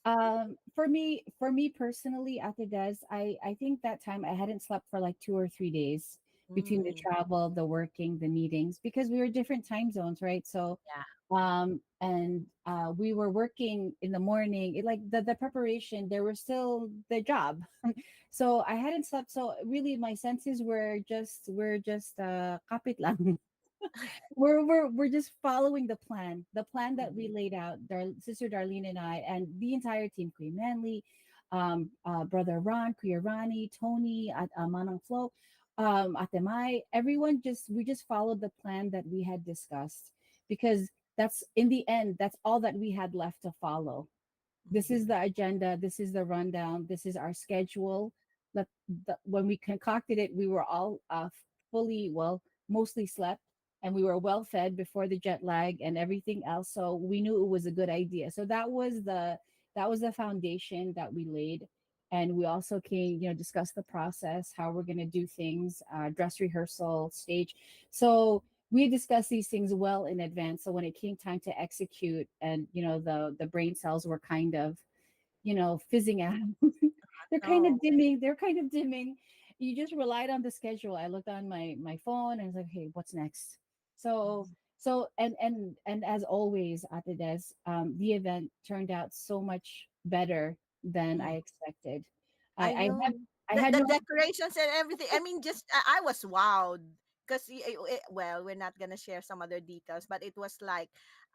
For me personally, at the Des, I think that time I hadn't slept for like 2 or 3 days between the Mm, travel, the working, the meetings, because we were different time zones, right? So, yeah. and we were working in the morning. Like the preparation, there was still the job, so I hadn't slept. So really, my senses were just kapit lang. We're just following the plan that we Mhm. laid out, Sister Darlene and I, and the entire team, Queen Manley, Brother Ron, Kuya Rani, Tony, at Manang Flo, Ate Mai, everyone, we just followed the plan that we had discussed, because that's, in the end, that's all that we had left to follow. This is Mhm. the agenda, this is the rundown, this is our schedule. When we concocted it, we were all fully, well, mostly slept, and we were well fed before the jet lag and everything else, so we knew it was a good idea. So that was the foundation that we laid. And we also came, discussed the process, how we're going to do things, dress rehearsal, stage. So we discussed these things well in advance, so when it came time to execute, and the brain cells were kind of, fizzing out. No. They're kind of dimming. You just relied on the schedule. I looked on my phone and I was like, hey, what's next? So Mhm. and as always at the desk, the event turned out so much better than I Mm. expected. I I I know. had I The had the no. decorations and everything. I mean, just I was wowed because well, we're not gonna share some other details, but it was like,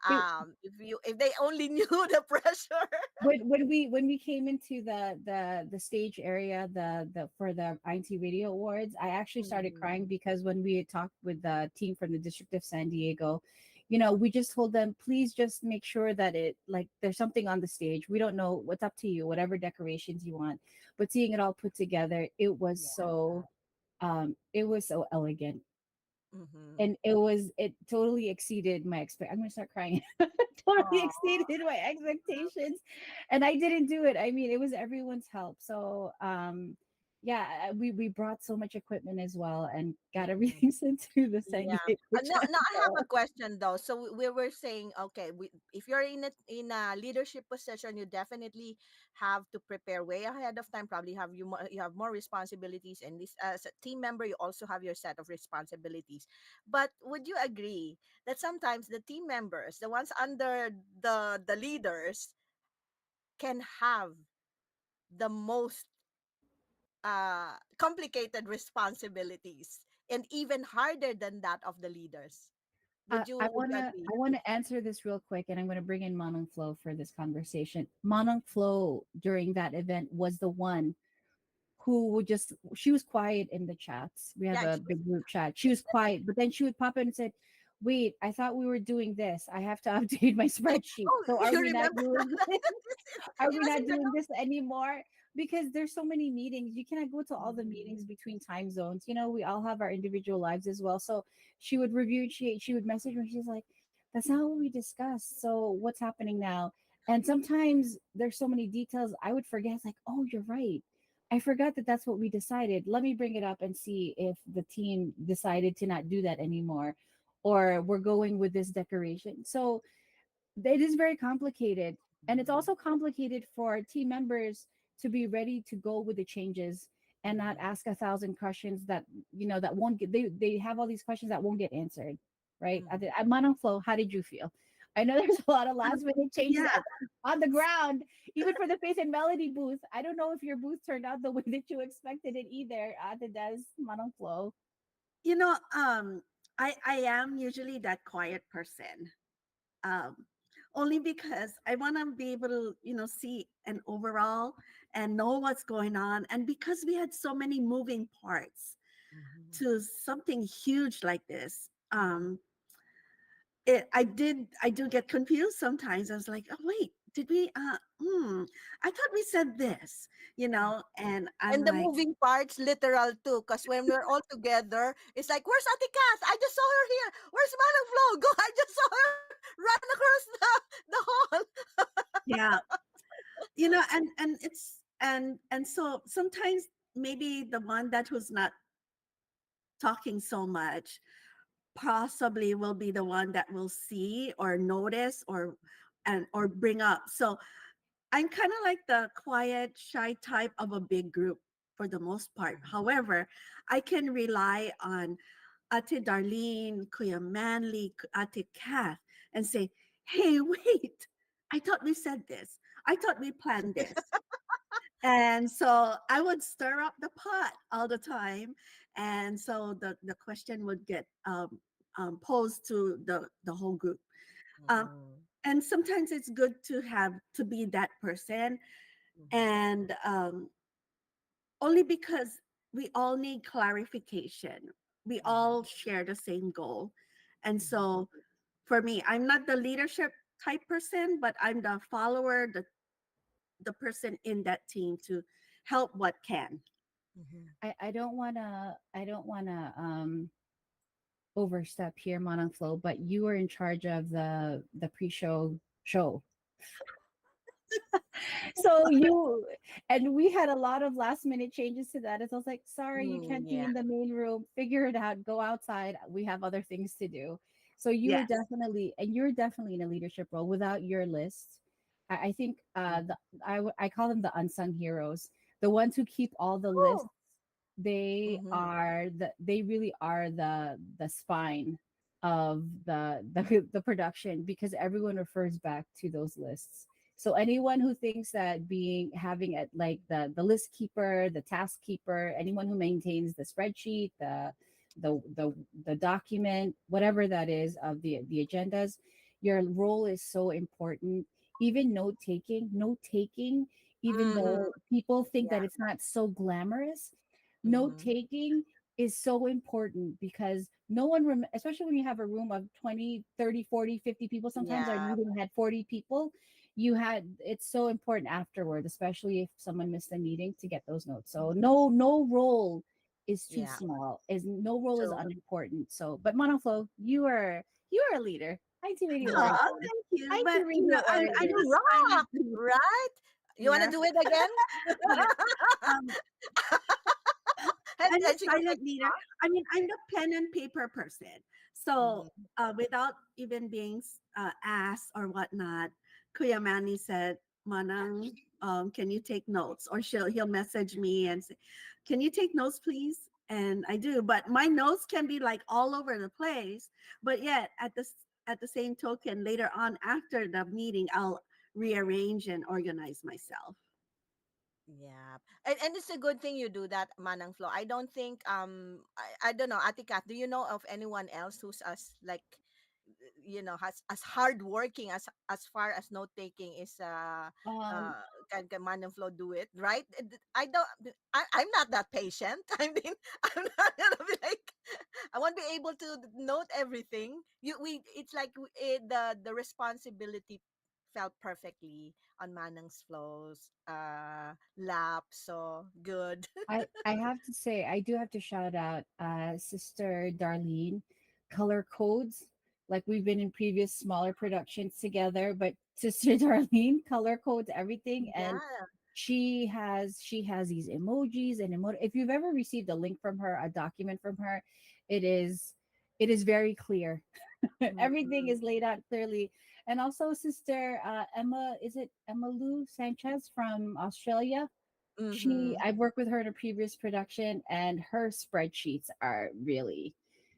It, if they only knew the pressure. when we came into the stage area, the for the INCRadio Awards, I actually started Mhm. crying, because when we had talked with the team from the District of San Diego, we just told them, please just make sure that it, like, there's something on the stage. We don't know what's up to you, whatever decorations you want, but seeing it all put together, Yeah. it was so elegant, Mm-hmm. and it totally exceeded my expect. I'm gonna start crying. Totally exceeded my expectations, and I didn't do it. I mean, it was everyone's help. So, yeah, we brought so much equipment as well, and got everything sent to the San Yeah. Diego No, no, I have a chapter. question though. So we were saying, okay, if you're in a leadership position, you definitely have to prepare way ahead of time. Probably you have more responsibilities, and this as a team member, you also have your set of responsibilities. But would you agree that sometimes the team members, the ones under the leaders, can have the most complicated responsibilities and even harder than that of the leaders? I, Would you I would you wanna agree? I wanna answer this real quick, and I'm gonna bring in Manong Flo for this conversation. Manong Flo during that event was the one who would just, she was quiet in the chats. We have Yeah, a big group chat. She was quiet, but then she would pop in and said, wait, I thought we were doing this. I have to update my spreadsheet. oh, So are you we not remember doing that? this? Are It we was not in the doing this anymore? Because there's so many meetings. You cannot go to all the note. meetings between time zones. We all have our individual lives as well. So she would review, she would message me. She's like, that's not what we discussed. So what's happening now? And sometimes there's so many details I would forget. It's like, oh, you're right. I forgot that that's what we decided. Let me bring it up and see if the team decided to not do that anymore, or we're going with this decoration. So it is very complicated. And it's Mhm, also complicated for team members to be ready to go with the changes, and not mhm, ask 1,000 questions that won't get, they have all these questions that won't get answered, right? mhm. At Manong Flow, how did you feel? I know there's a lot of last minute changes Yeah, on the ground, even for the Faith and Melody booth. I don't know if your booth turned out the way that you expected it either. Ate Des, Manong Flo. you know, I am usually that quiet person. Um, Only because I want to be able to, see an overall and know what's going on. And because we had so many moving parts Mhm. to something huge like this, I do get confused sometimes. I was like, oh wait, did we I thought we said this, and I'm And the like, moving parts, literal too, because when we're all together, it's like, where's Ate Kath? I just saw her here. Where's Manang Flo? Go! I just saw her run across the hall. yeah, and it's and so sometimes maybe the one that was not talking so much possibly will be the one that will see or notice or bring up. So I'm kind of like the quiet, shy type of a big group for the most part. However, I can rely on Ate Darlene, Kuya Manly, Ate Kath, and say, hey, wait, I thought we said this. I thought we planned this. And so I would stir up the pot all the time. And so the question would get posed to the whole group. Um, Mhm. and sometimes it's good to have to be that person. Mhm. And only because we all need clarification. We Mhm. all share the same goal. And Mhm. so for me, I'm not the leadership type person, but I'm the follower, the person in that team to help what can. Mhm. I don't wanna overstep here, Manang Flo, but you were in charge of the pre-show show. So you and we had a lot of last minute changes to that. As I was like, sorry, you can't be Yeah. in the main room. Figure it out. Go outside. We have other things to do. So Yes. you're definitely in a leadership role. Without your list, I think I call them the unsung heroes, the ones who keep all the lists. Oh. Mhm. They really are the spine of the production, because everyone refers back to those lists. So anyone who thinks that being having it like the list keeper, the task keeper, anyone who maintains the spreadsheet, the document, whatever that is of the agendas, your role is so important. Even note taking, even Mhm. though people think Yeah. that it's not so glamorous, note Mhm. taking is so important, because no one especially when you have a room of 20, 30, 40, 50 people. Sometimes our Yeah. meeting had 40 people. It's so important afterward, especially if someone missed a meeting, to get those notes. So no role is too Yeah. small, is no role is So unimportant. So but Monoflo, you are a leader. IT Oh, radio thank you. IT But radio I you oriented. just silent rock, leader. right? You want to Yeah, do it again? yeah. Um, And I'm a then she goes like, silent leader. huh? I mean, I'm the pen and paper person. So, Mhm. without even being asked or whatnot, Kuya Manny said, "Manang, can you take notes?" Or he'll message me and say, "Can you take notes, please?" And I do, but my notes can be like all over the place. But yet, at the same token, later on after the meeting, I'll rearrange and organize myself. Yeah. And it's a good thing you do that, Manang Flo. I don't think I don't know, Ate Kat, do you know of anyone else who's as like has as hardworking as far as note taking is Um, can Manang Flo do it, right? I don't I'm not that patient. I mean, I'm not gonna be like I won't be able to note everything. We it's like the responsibility felt perfectly on Manang's flows lap, so good. I have to say, I do have to shout out Sister Darlene, color codes. Like we've been in previous smaller productions together, but Sister Darlene color codes everything, and Yeah. she has these emojis and if you've ever received a link from her, a document from her, it is it is very clear. Everything Mhm. is laid out clearly. And also Sister Emma, is it Emma Lou Sanchez from Australia? Mhm. I've worked with her in a previous production, and her spreadsheets are really,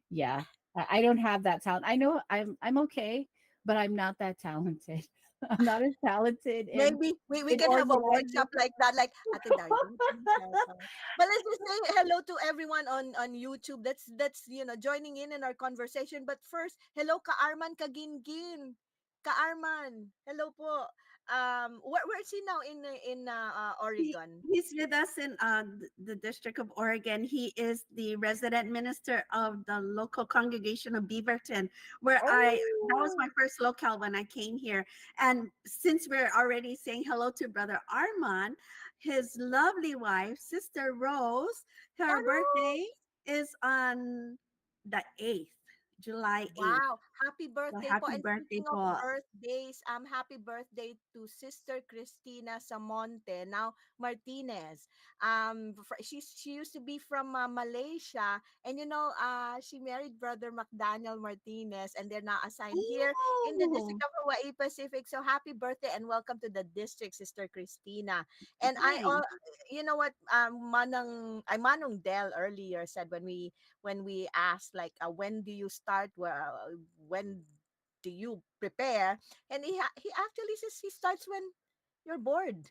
yeah. I don't have that talent. I know I'm okay, but I'm not that talented. I'm not as talented Maybe we in can have a organizing. workshop like that, like Ate Darlene, please help us. But let's just say hello to everyone on YouTube. That's joining in our conversation. But first, hello Ka Arman Kagingin. Ka Arman, hello po. Where is he now in Oregon? He's with us in the District of Oregon. He is the resident minister of the local congregation of Beaverton, where that was Oh, my first locale when I came here. And since we're already saying hello to Brother Armand, his lovely wife, Sister Rose, her hello. birthday is on the 8th, July 8th. Wow, happy So birthday po. happy And birthday speaking of po. birthdays, happy birthday to Sister Christina Samonte, now Martinez. She used to be from Malaysia, and she married Brother McDaniel Martinez, and they're now assigned here in the Oh, District of Hawaii Pacific. So happy birthday and welcome to the district, Sister Christina. And hi. you know what, Manong Del earlier said when we asked like when do you start, well, when do you prepare, and he actually says he starts when you're bored.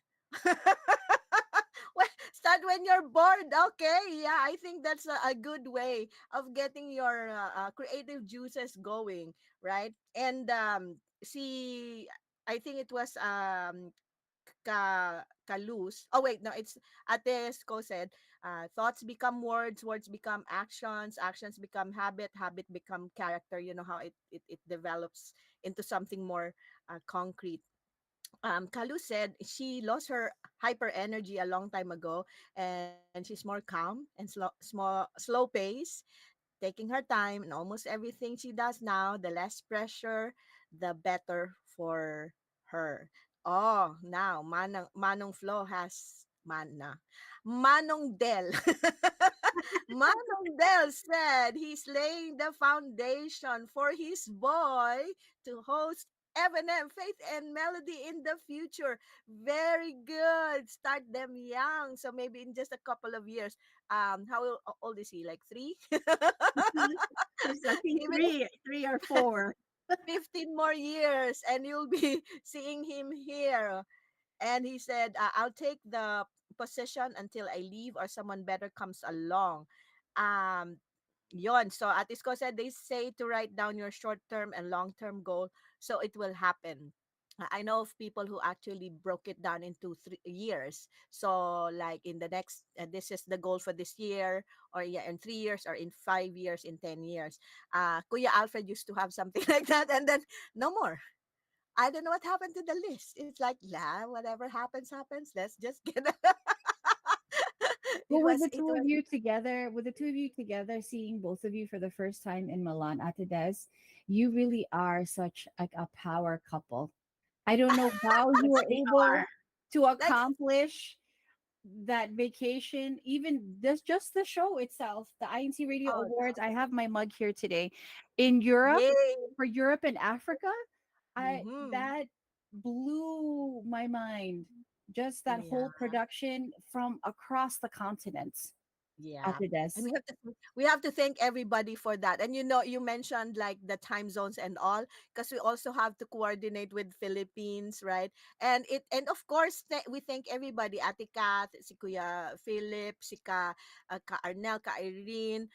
Well, start when you're bored. Okay, yeah, I think that's a good way of getting your creative juices going, right? And see, I think it was kalus. Oh wait, no, it's Ate Sko said, thoughts become words, words become actions, actions become habit, habit become character. You know how it develops into something more concrete. Kalu said she lost her hyper energy a long time ago, and she's more calm and slow pace, taking her time, and almost everything she does now, the less pressure, the better for her. Oh, now Manong Flo has mana. Manong Del. Manong Del said he's laying the foundation for his boy to host F&M, Faith and Melody in the future. Very good. Start them young. So maybe in just a couple of years. How old is he? Like 3? He's, I think, Give it three or four. 15 more years and you'll be seeing him here. And he said, I'll take the position until I leave or someone better comes along. Um, Yon. So Atisko said they say to write down your short-term and long-term goal so it will happen. I know of people who actually broke it down into 3 years. So like in the next, this is the goal for this year, or yeah, in 3 years, or in 5 years, in 10 years. Kuya Alfred used to have something like that, and then no more. I don't know what happened to the list. It's like, la, whatever happens, happens. Let's just get But it was with the two of you together, seeing both of you for the first time in Milan, Ate Des, you really are such like a power couple. I don't know how you Yes, were we able are. to like, accomplish that vacation, even this just the show itself, the INC Radio oh Awards. I have my mug here today. In Europe, yay. for Europe and Africa, I Mm-hmm. that blew my mind. Just that Yeah. whole production from across the continents at Yeah. the And desk. we have to thank everybody for that. And you mentioned like the time zones and all, because we also have to coordinate with Philippines, right? And of course we thank everybody, Ate Kath, si Kuya Philip, si Ka Arnel, Ka Irene,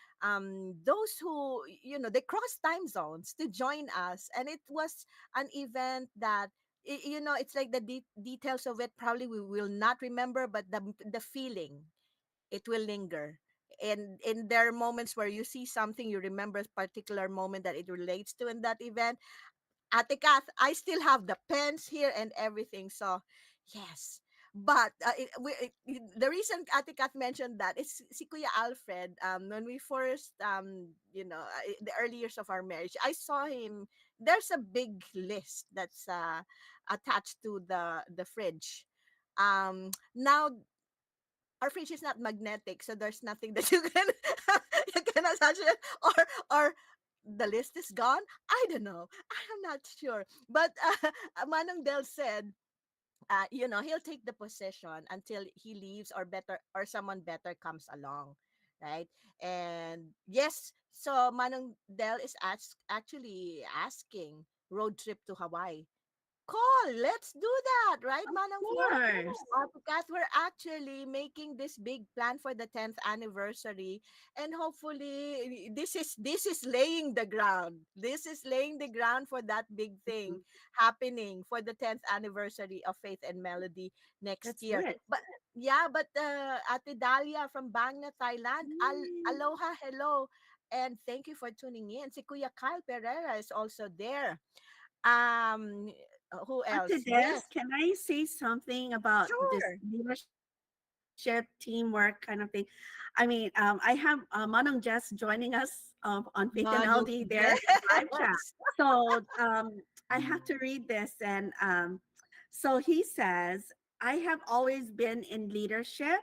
those who they cross time zones to join us, and it was an event that it's like the details of it probably we will not remember, but the feeling, it will linger. And there are moments where you see something, you remember a particular moment that it relates to in that event. Ate Kath, I still have the pens here and everything. So, yes. But the reason Ate Kath mentioned that is si Kuya Alfred. When we first, the early years of our marriage, I saw him. There's a big list that's attached to the fridge. Now our fridge is not magnetic, so there's nothing that you can you can attach it, or the list is gone. I don't know. I am not sure. But Manong Del said, he'll take the possession until he leaves, or better, or someone better comes along, right? And yes, so Manong Del is actually asking road trip to Hawaii. Call. Let's do that, right, Of Manang Flo? course. Because we're actually making this big plan for the 10th anniversary, and hopefully this is laying the ground. This is laying the ground for that big thing Mhm. happening for the 10th anniversary of Faith and Melody next Let's do year. it. But yeah, but Ate Dalia from Bangna, Thailand, Yay. aloha, hello, and thank you for tuning in. Si Kuya Kyle Pereira is also there. Um, who Ate else? Des, Yes, can I say something about this sure. leadership, teamwork kind of thing? I mean, I have Manong Jess joining us on Faith and Melody Manong there in live chat. Jess. So I have to read this. And so he says, I have always been in leadership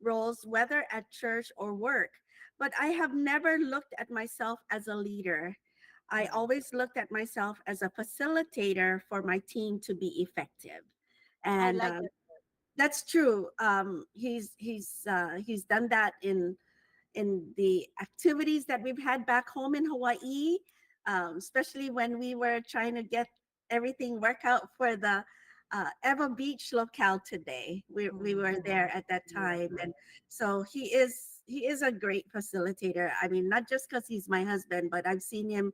roles, whether at church or work, but I have never looked at myself as a leader. I Mm. always looked at myself as a facilitator for my team to be effective. I And like that. that's true. He's done that in the activities that we've had back home in Hawaii, especially when we were trying to get everything work out for the Eva Beach locale today. We Mm. were there at that time, and so he is a great facilitator. I mean, not just because he's my husband, but I've seen him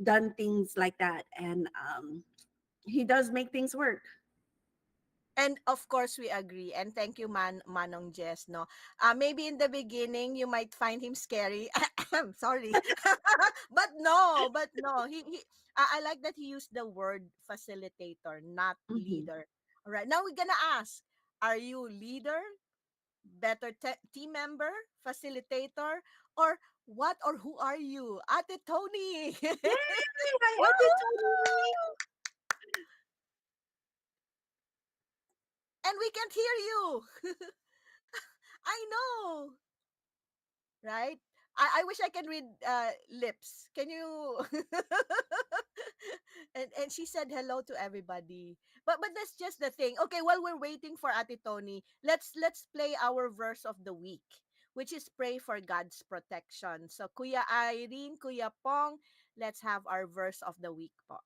done things like that, and he does make things work. And of course, we agree. And thank you, Manong Jess. No, maybe in the beginning you might find him scary. I'm sorry, but no. I like that he used the word facilitator, not Mhm. leader. All right. Now we're gonna ask: Are you leader, better team member, facilitator, or what? Or who are you, Ate Tony? Yay! Ate Tony, and we can't hear you. I know. Right? I wish I can read lips. Can you? And she said hello to everybody. But that's just the thing. Okay, while we're waiting for Ate Tony, let's play our verse of the week, which is pray for God's protection. So Kuya Irene, Kuya Pong, let's have our verse of the week po.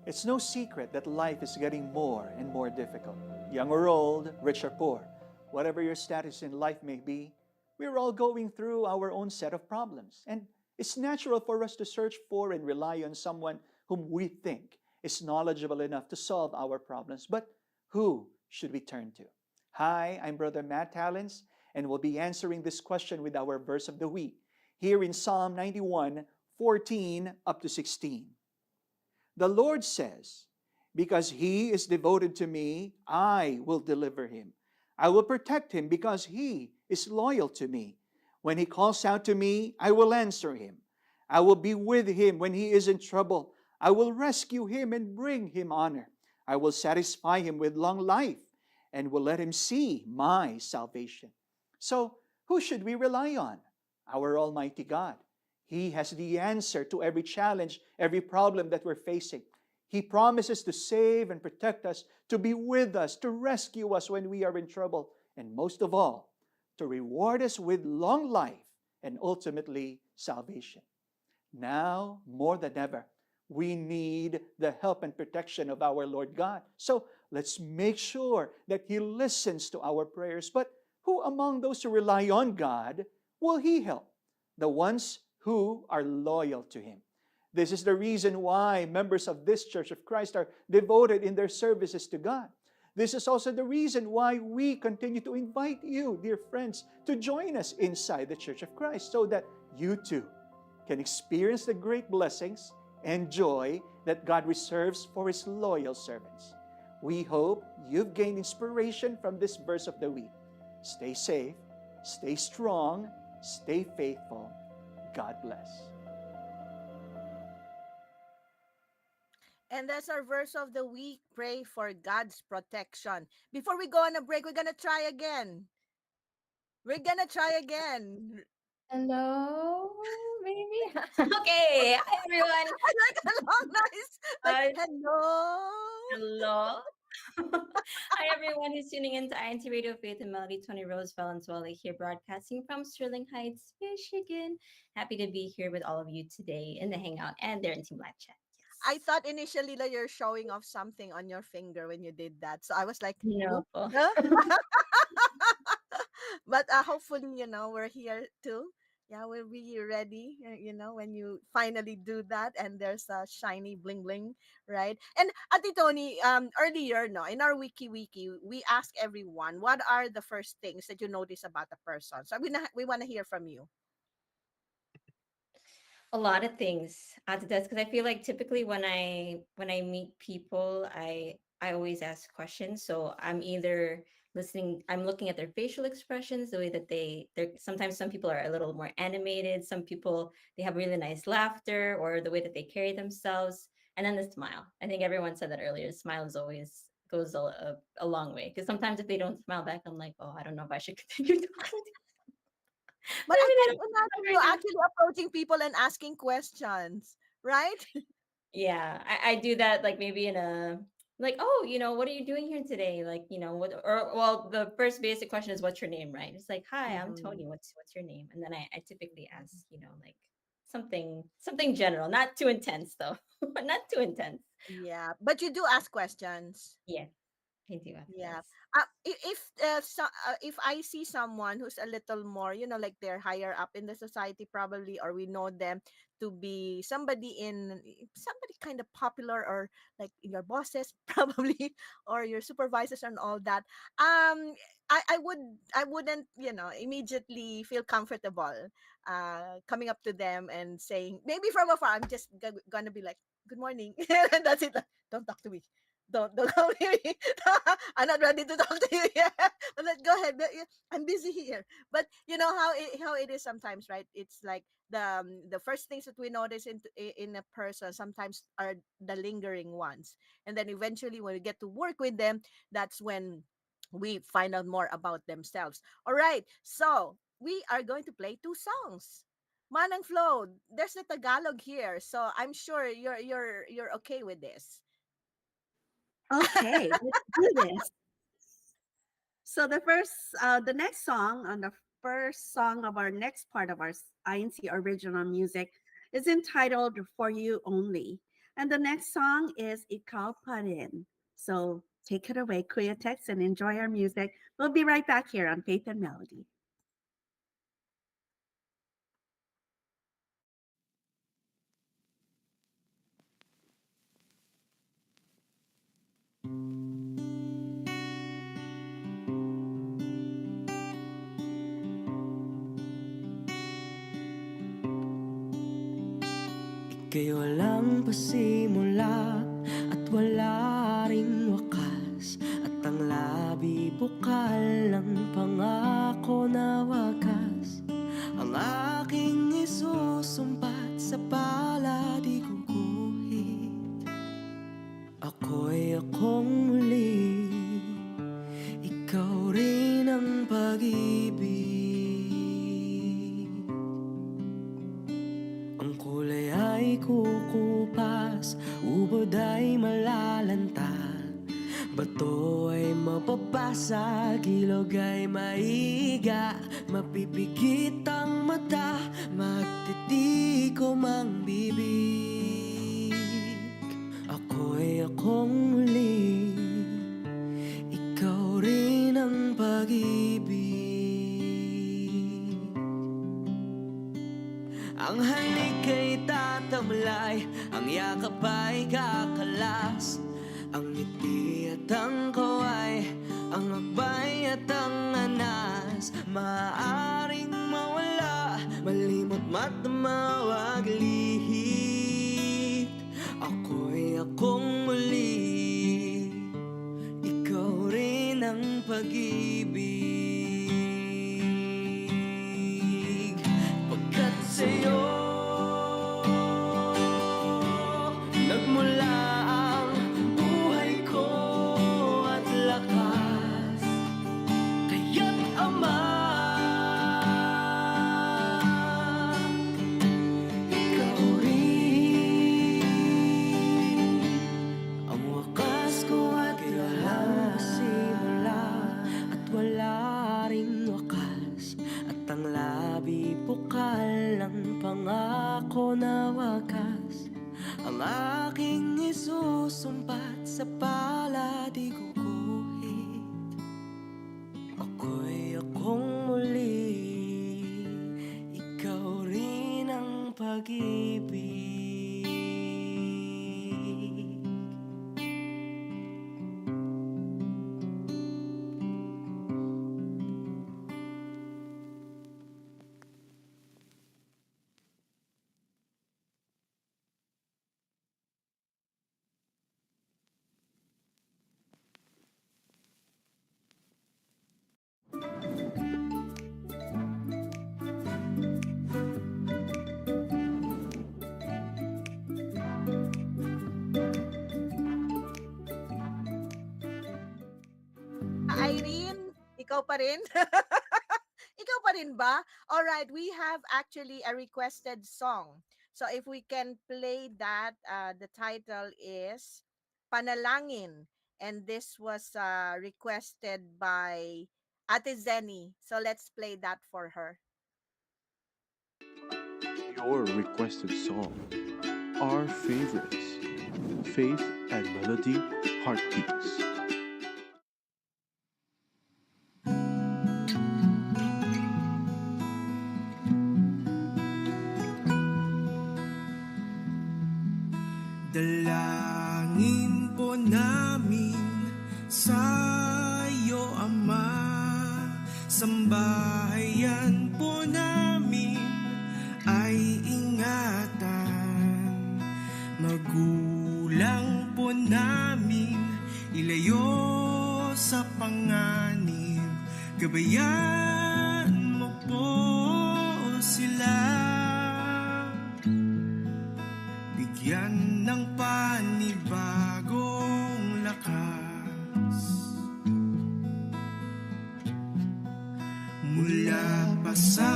It's no secret that life is getting more and more difficult. Young or old, rich or poor, whatever your status in life may be, we're all going through our own set of problems. And it's natural for us to search for and rely on someone whom we think is knowledgeable enough to solve our problems. But who should we turn to? Hi, I'm Brother Matt Talents, and we'll be answering this question with our verse of the week here in Psalm 91:14 up to 16. The Lord says, because he is devoted to me, I will deliver him. I will protect him because he is loyal to me. When he calls out to me, I will answer him. I will be with him when he is in trouble. I will rescue him and bring him honor. I will satisfy him with long life and will let him see my salvation. So, who should we rely on? Our Almighty God. He has the answer to every challenge, every problem that we're facing. He promises to save and protect us, to be with us, to rescue us when we are in trouble, and most of all, to reward us with long life and ultimately salvation. Now, more than ever, we need the help and protection of our Lord God. So let's make sure that He listens to our prayers. But who among those who rely on God will He help? The ones who are loyal to Him. This is the reason why members of this Church of Christ are devoted in their services to God. This is also the reason why we continue to invite you, dear friends, to join us inside the Church of Christ so that you too can experience the great blessings and joy that God reserves for His loyal servants. We hope you've gained inspiration from this verse of the week. Stay safe, stay strong, stay faithful. God bless. And that's our verse of the week. Pray for God's protection. Before we go on a break, we're gonna try again. We're gonna try again. Hello, maybe. Okay, hi everyone. I like a long nice, like Uh, hello. hello. Hi, everyone who's tuning in to INT Radio Faith and Melody. Tony Rose Valenzuela here, broadcasting from Sterling Heights, Michigan. Happy to be here with all of you today in the Hangout and there in Team Live Chat. I thought initially that you're showing off something on your finger when you did that. So I was like, No. "Oop, huh?" But hopefully, we're here too. Yeah, we'll be ready, when you finally do that and there's a shiny bling bling, right? And Ate Tony, earlier, no, in our Wikiwiki, we ask everyone, what are the first things that you notice about a person? So we want to hear from you. A lot of things at this because I feel like typically when I meet people, I always ask questions. So I'm either listening, I'm looking at their facial expressions, the way that they're sometimes some people are a little more animated, some people they have really nice laughter or the way that they carry themselves, and then the smile. I think everyone said that earlier. Smile is always goes a long way because sometimes if they don't smile back, I'm like, oh, I don't know if I should continue talking. But But I I mean, I can't don't imagine right you now. actually approaching people and asking questions, right? Yeah, I do that like maybe in a like, oh, what are you doing here today? Like, what or well, the first basic question is what's your name, right? It's like, hi, I'm Mhm. Tony. What's your name? And then I typically ask, like something general, not too intense though. Not too intense. Yeah, but you do ask questions. Yeah, I do after Yeah. this. If I see someone who's a little more, like they're higher up in the society probably, or we know them to be somebody kind of popular, or like your bosses probably, or your supervisors and all that. I wouldn't, immediately feel comfortable coming up to them and saying, maybe from afar, I'm just gonna be like, good morning. And that's it. Like, don't talk to me. Don't come near me. I'm not ready to talk to you yet. But go ahead. I'm busy here. But you know how it is sometimes, right? It's like the first things that we notice in a person sometimes are the lingering ones, and then eventually when we get to work with them, that's when we find out more about themselves. All right, so we are going to play two songs. Manang Flo, there's the Tagalog here, so I'm sure you're okay with this. Okay, let's do this. So the next song on the first song of our next part of our INC original music is entitled "For You Only," and the next song is "Ikaw Pa Rin." So take it away, Kuya Tex, and enjoy our music. We'll be right back here on Faith and Melody. Ika'y walang pasimula at wala ring wakas, at ang labi bukal ng pangako na wakas. Ang aking isusumpat sa pala di guguhit. Ako'y akong muli, ikaw rin ang pag-ibig. Ang kulay ay kukupas, ubod ay malalantad, bato ay mapapasag, ilog ay maiga, mapipikit ang mata, magtitikom ang bibig. Ako'y akong muli, ikaw rin ang pag-ibig. Ang halik ay tatamlay, ang yakap ay kakalas, ang ngiti at ang kaway, ang akbay at ang anas, maaaring mawala, malimot matmawag lihit. Ako'y akong muli, ikaw rin ang pag-ibig. Pagkat sa'yo nagmula ang buhay ko at lakas, kaya't Ama, ikaw rin ang wakas ko at lahat. sa pala di guguhit. Ako'y akong muli, ikaw rin ang pag-ibig. Irene, ikaw pa rin? Ikaw pa rin ba? All right, we have actually a requested song. So if we can play that, the title is Panalangin. And this was requested by Ate Zenny. So let's play that for her. Your requested song, our favorites, Faith and Melody Heartbeats. Dalangin po namin sa'yo, Ama, sambahayan po namin ay ingatan. Magulang po namin ilayo sa panganib, gabayan mo po sila. Bigyan ng panibagong lakas mula pa sa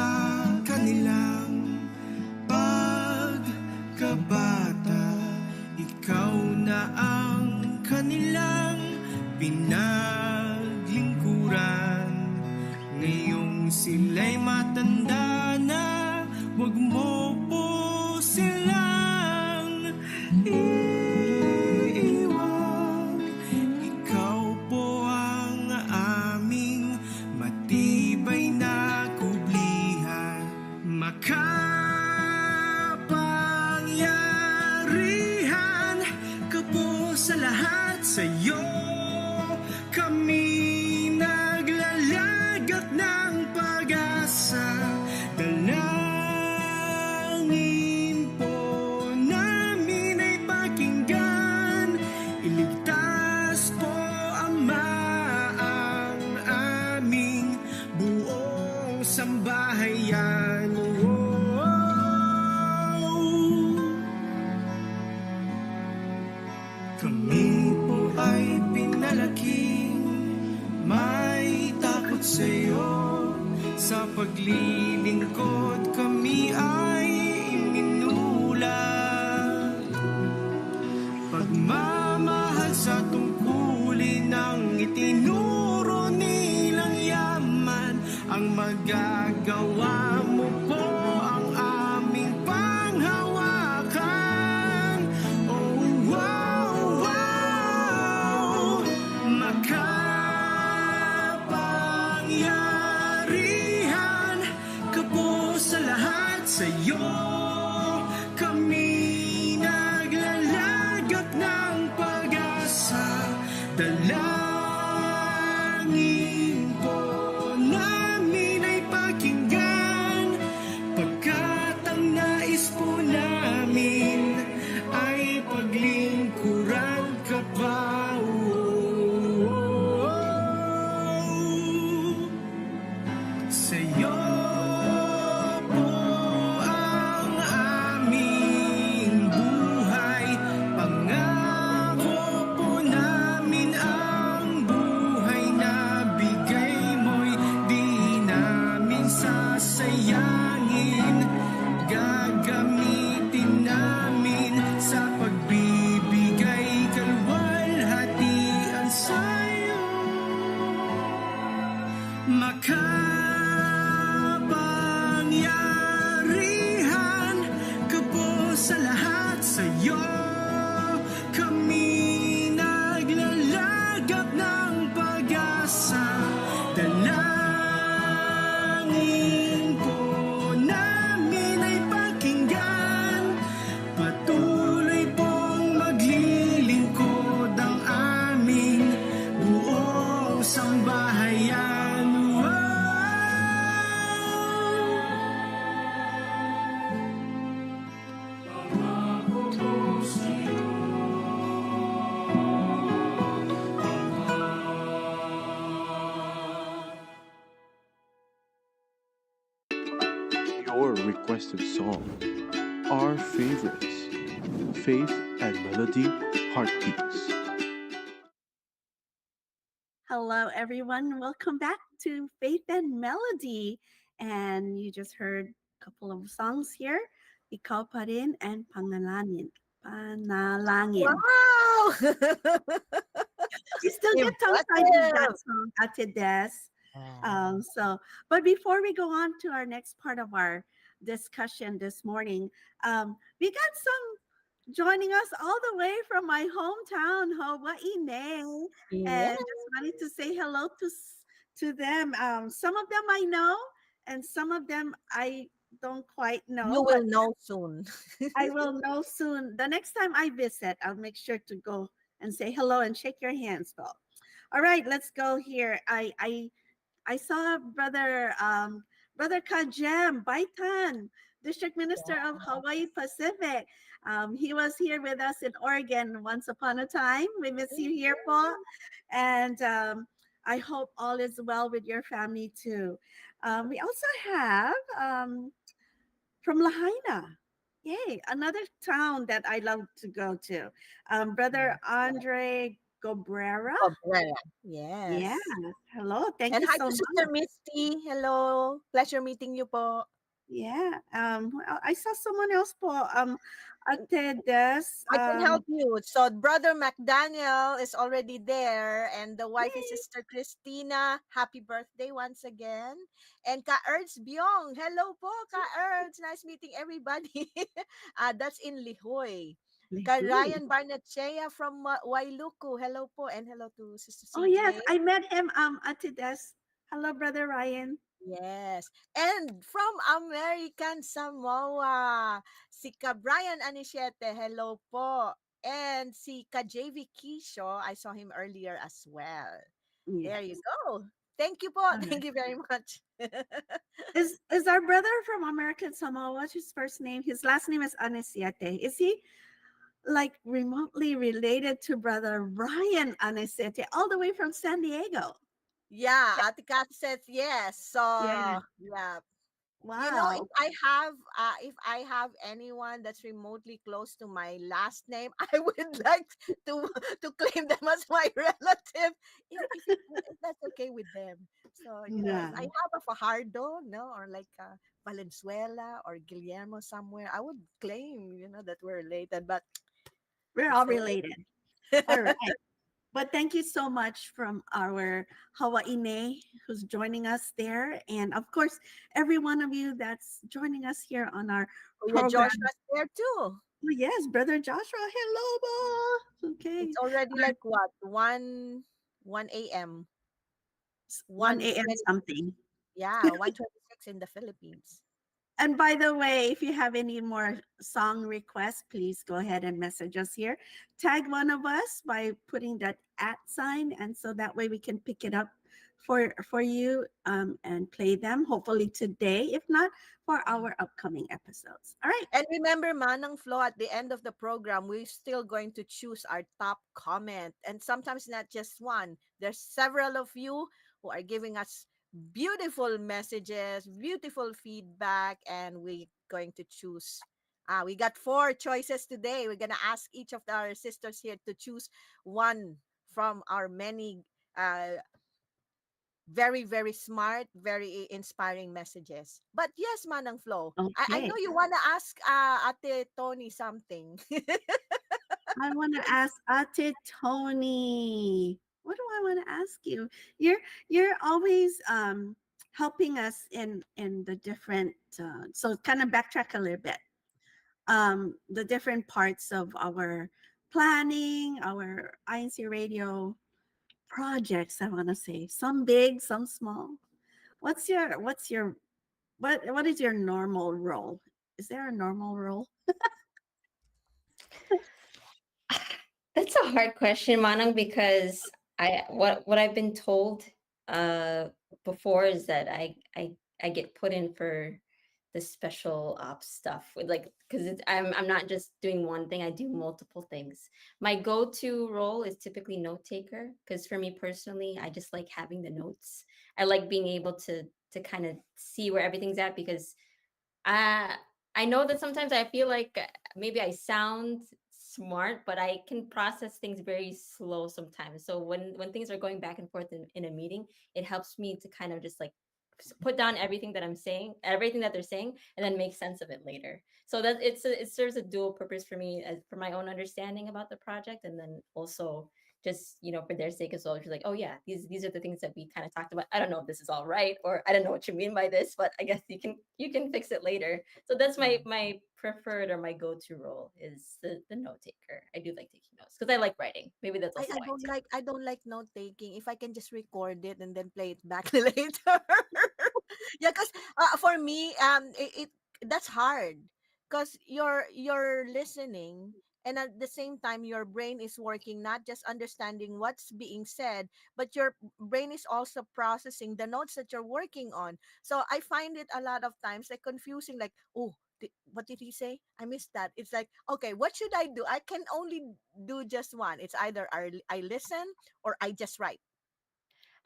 kanilang pagkabata. Ikaw na ang kanilang pinaglingkuran. Ngayong sila'y matanda na, wag mo po silang iiwan. Ikaw po ang aming matibay na kublihan. Makapangyarihan ka po sa lahat, sa'yo kami naglalagak ng pag-asa. Dalangin po namin ay pakinggan, iligtas po, Ama, ang aming buong sambahayan. Kami po ay pinalaking may takot sa'yo. Sa paglilingkod kami ay iminulat. Pagmamahal sa tungkulin ng itinuro nilang yaman. Ang magagawa mo po ang aming panghawakan. Oh, wow, wow. Makapangyarihan ka po sa lahat, sa'yo kami naglalagak ng pag-asa. Dalangin po namin ay pakinggan, pagkat ang nais po namin ay paglingkuran ka pa. Sa'yo po ang aming buhay, pangako po namin ang buhay na bigay mo'y di namin sasayangin. Gagamitin namin sa pagbibigay kalwalhatian sa'yo. Makapangyarihan ka po sa lahat, sa'yo kami naglalagak requested song, our favorites, Faith and Melody Heartbeats. Hello, everyone. Welcome back to Faith and Melody. And you just heard a couple of songs here. Ikaw pa rin and Panalangin. Panalangin. Wow! You still get tongue-tied with that Impressive. song, Ate Des. Ah. But before we go on to our next part of our discussion this morning, we got some joining us all the way from my hometown, Hawaii, Yeah. and just wanted to say hello to them. Some of them I know, and some of them I don't quite You know, will but know soon. I will know soon. The next time I visit, I'll make sure to go and say hello and shake your hands, Paul. All right, let's go here. I saw brother Kajem Baitan, District Minister of Hawaii Pacific. He was here with us in Oregon once upon a time. We miss you here, Paul, and I hope all is well with your family too. We also have from Lahaina. Yay, another town that I love to go to. Brother Andre Gobrera. Cabrera. Yeah, Yes. hello. Thank And you hi so to much. Sister Misty. Hello. Pleasure meeting you po. Yeah. I saw someone else po. Ate Des. I can help you. So Brother McDaniel is already there, and the wife is Sister Christina. Happy birthday once again. And Ka Erds Byong. Hello po, Ka Erds. Nice meeting everybody. That's in Lihoy. Ka Ryan Barnechea from Wailuku. Hello po, and hello to Sister Oh yes, CJ. I met him. Ate Des. Hello, Brother Ryan. Yes. And from American Samoa, si Ka Brian Anisiete, hello po. And si Ka JV Kisho, I saw him earlier as well. There you Yes. go. Thank you po. All Thank right. you very much. Is our brother from American Samoa? What's his first name? His last name is Anesiete. Is he like remotely related to Brother Ryan Anesiete, all the way from San Diego? Yeah, Ate Kat says yes. So Yeah. yeah. You know, Wow. if I have anyone that's remotely close to my last name, I would like to to claim them as my relative, if that's okay with them. So you know, if Yeah. I have a Fajardo, no, or like Valenzuela or Guillermo somewhere, I would claim, you know, that we're related. But We're it's all so related. All right. But thank you so much from our Hawaii who's joining us there. And of course, every one of you that's joining us here on our Kuya program. Joshua's there too. Oh, yes, Brother Joshua. Hello, boss. Okay. It's already All right. like what 1 a.m. 1 1 a.m. something. Yeah, 1:26 in the Philippines. And by the way, if you have any more song requests, please go ahead and message us here. Tag one of us by putting that at sign, and so that way we can pick it up for you and play them. Hopefully today, if not for our upcoming episodes. All right. And remember, Manang Flo, at the end of the program, we're still going to choose our top comment. And sometimes not just one. There's several of you who are giving us beautiful messages, beautiful feedback, and we're going to choose. We got 4 choices today. We're going to ask each of our sisters here to choose one from our many very, very smart, very inspiring messages. But yes, Manang Flo, I know Okay. you want to ask Ate Tony something. I want to ask Ate Tony. What do I want to ask you? You're always helping us in the different so kind of backtrack a little bit. The different parts of our planning, our INC radio projects, I want to say. Some big, some small. What is your normal role? Is there a normal role? That's a hard question, Manang, because what I've been told uh before is that I get put in for the special ops stuff with like because I'm not just doing one thing, I do multiple things. My go-to role is typically note taker because for me personally, I just like having the notes. I like being able to kind of see where everything's at because I know that sometimes I feel like maybe I sound smart, but I can process things very slow sometimes. So when things are going back and forth in a meeting, it helps me to kind of just like put down everything that I'm saying, everything that they're saying, and then make sense of it later. So that it serves a dual purpose for me as for my own understanding about the project, and then also just for their sake as well. If you're like, oh yeah, these are the things that we kind of talked about. I don't know if this is all right, or I don't know what you mean by this, but I guess you can fix it later. So that's my preferred or my go-to role is the note taker. I do like taking notes because I like writing. Maybe that's I, also I why don't too. like I don't like note taking. If I can just record it and then play it back later. Yeah, because for me, it that's hard because you're listening, and at the same time your brain is working, not just understanding what's being said, but your brain is also processing the notes that you're working on. So I find it a lot of times like confusing, like, oh, what did he say? I missed that. It's like, okay, what should I do? I can only do just one. It's either I listen or I just write.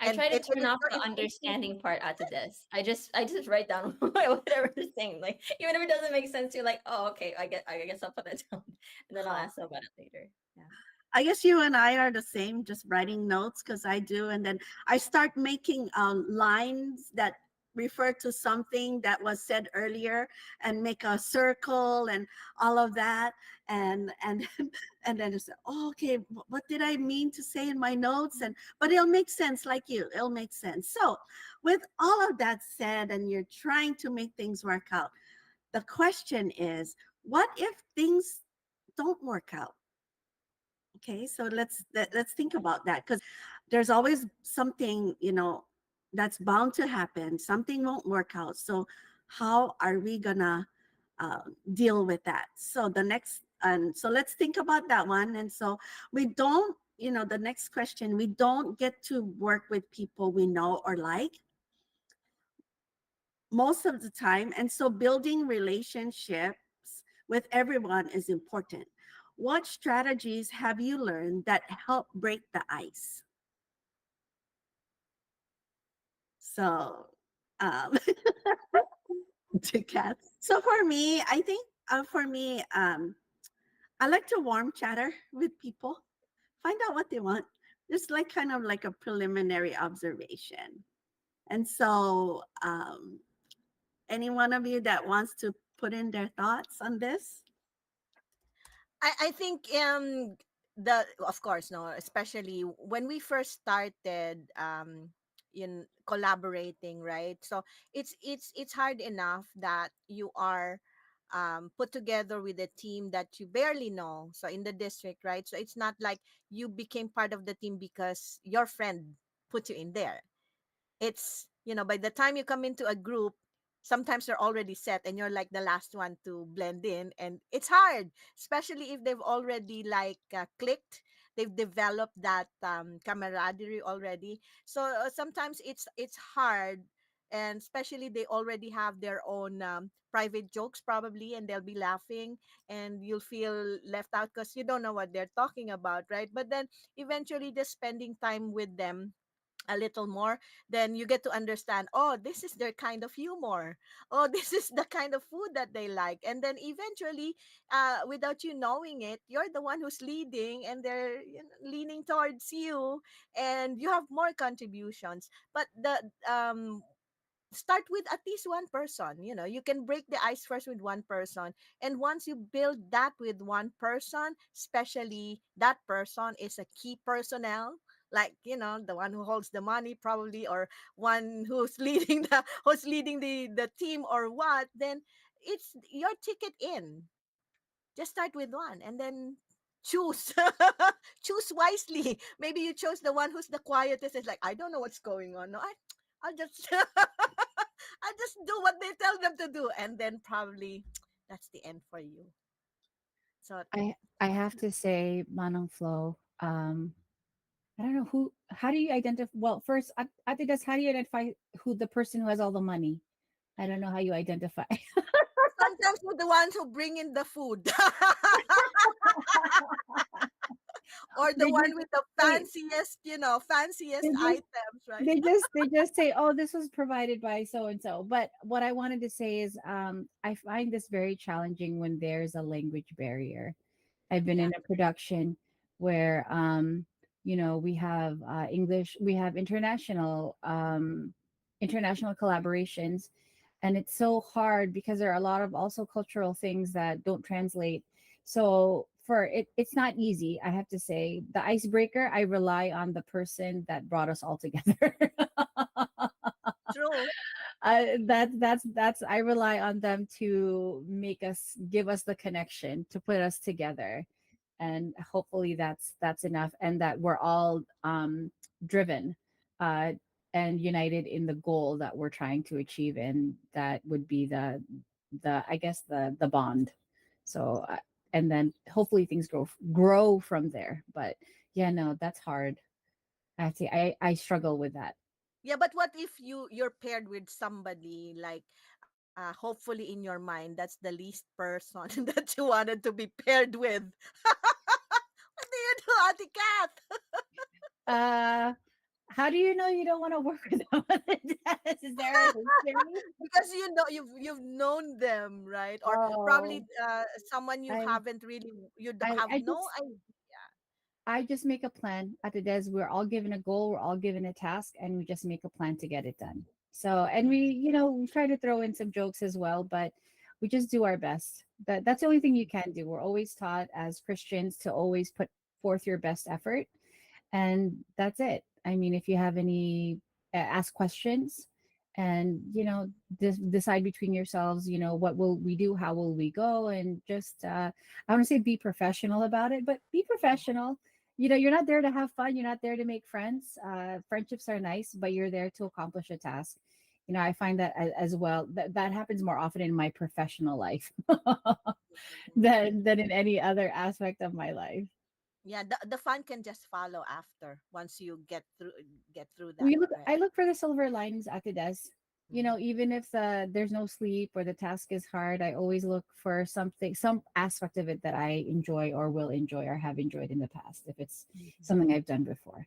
I And try to it turn is off so the interesting. understanding part out of this. I just write down whatever they're saying. Like even if it doesn't make sense, you're like, oh okay, I guess I'll put that down, and then I'll Huh. ask them about it later. Yeah. I guess you and I are the same, just writing notes because I do. And then I start making lines that refer to something that was said earlier and make a circle and all of that. And and then it's, oh, okay, what did I mean to say in my notes? But it'll make sense like you. It'll make sense. So with all of that said, and you're trying to make things work out, the question is, what if things don't work out? Okay, so let's think about that, because there's always something, that's bound to happen. Something won't work out. So how are we gonna uh, deal with that? So the next, and so let's think about that one. And so we don't, the next question, we don't get to work with people we know or like most of the time. And so building relationships with everyone is important. What strategies have you learned that help break the ice? So, um, to Kat. So for me, I think I like to warm chatter with people, find out what they want. Just like kind of like a preliminary observation. And so, any one of you that wants to put in their thoughts on this? I think the of course no, especially when we first started in collaborating, right? So it's hard enough that you are put together with a team that you barely know, so in the district, right? So it's not like you became part of the team because your friend put you in there. It's, by the time you come into a group, sometimes they're already set and you're like the last one to blend in, and it's hard, especially if they've already like clicked, they've developed that camaraderie already. So sometimes it's hard, and especially they already have their own private jokes probably, and they'll be laughing, and you'll feel left out because you don't know what they're talking about, right? But then eventually just spending time with them a little more, then you get to understand, oh, this is their kind of humor, oh, this is the kind of food that they like, and then eventually without you knowing it, you're the one who's leading, and they're leaning towards you, and you have more contributions. But the start with at least one person. You can break the ice first with one person, and once you build that with one person, especially that person is a key personnel, like the one who holds the money probably, or one who's leading the team or what, then it's your ticket in. Just start with one, and then choose. Choose wisely. Maybe you chose the one who's the quietest. It's like, I don't know what's going on. No, I'll just I just do what they tell them to do, and then probably that's the end for you. So I have to say, Manong Flo, I don't know how do you identify, well, first, I think that's, how do you identify who the person who has all the money? I don't know how you identify. sometimes we're the ones who bring in the food. Or the They one just with the they fanciest they just items, right? They just say, oh, this was provided by so and so. But what I wanted to say is, I find this very challenging when there's a language barrier. I've been Yeah. in a production where, we have English, we have international collaborations, and it's so hard because there are a lot of also cultural things that don't translate. So for it, it's not easy. I have to say, the icebreaker, I rely on the person that brought us all together. True. That's I rely on them to give us the connection, to put us together, and hopefully that's enough, and that we're all driven uh and united in the goal that we're trying to achieve, and that would be the I guess the bond. So and then hopefully things grow from there. But yeah, no, that's hard. I have to say, I struggle with that. Yeah, but what if you're paired with somebody like hopefully in your mind that's the least person that you wanted to be paired with? What do you do, Ate Kat? uh how do you know you don't want to work with them? Is there a history? Because you know you've known them, right? Or probably Oh, someone you I haven't really I have I no just idea. I just make a plan at the des. We're all given a goal, we're all given a task, and we just make a plan to get it done. So, and we try to throw in some jokes as well, but we just do our best. That's the only thing you can do. We're always taught as Christians to always put forth your best effort, and that's it. I mean, if you have any, ask questions, and decide between yourselves, what will we do, how will we go, and just I want to say be professional about it, but be professional. You're not there to have fun, you're not there to make friends. Friendships are nice, but you're there to accomplish a task. I find that as well, that happens more often in my professional life than in any other aspect of my life. Yeah, the fun can just follow after once you get through that, we look right? I look for the silver linings at the desk. Mm. Even if there's no sleep or the task is hard, I always look for some aspect of it that I enjoy or will enjoy or have enjoyed in the past, if it's something I've done before.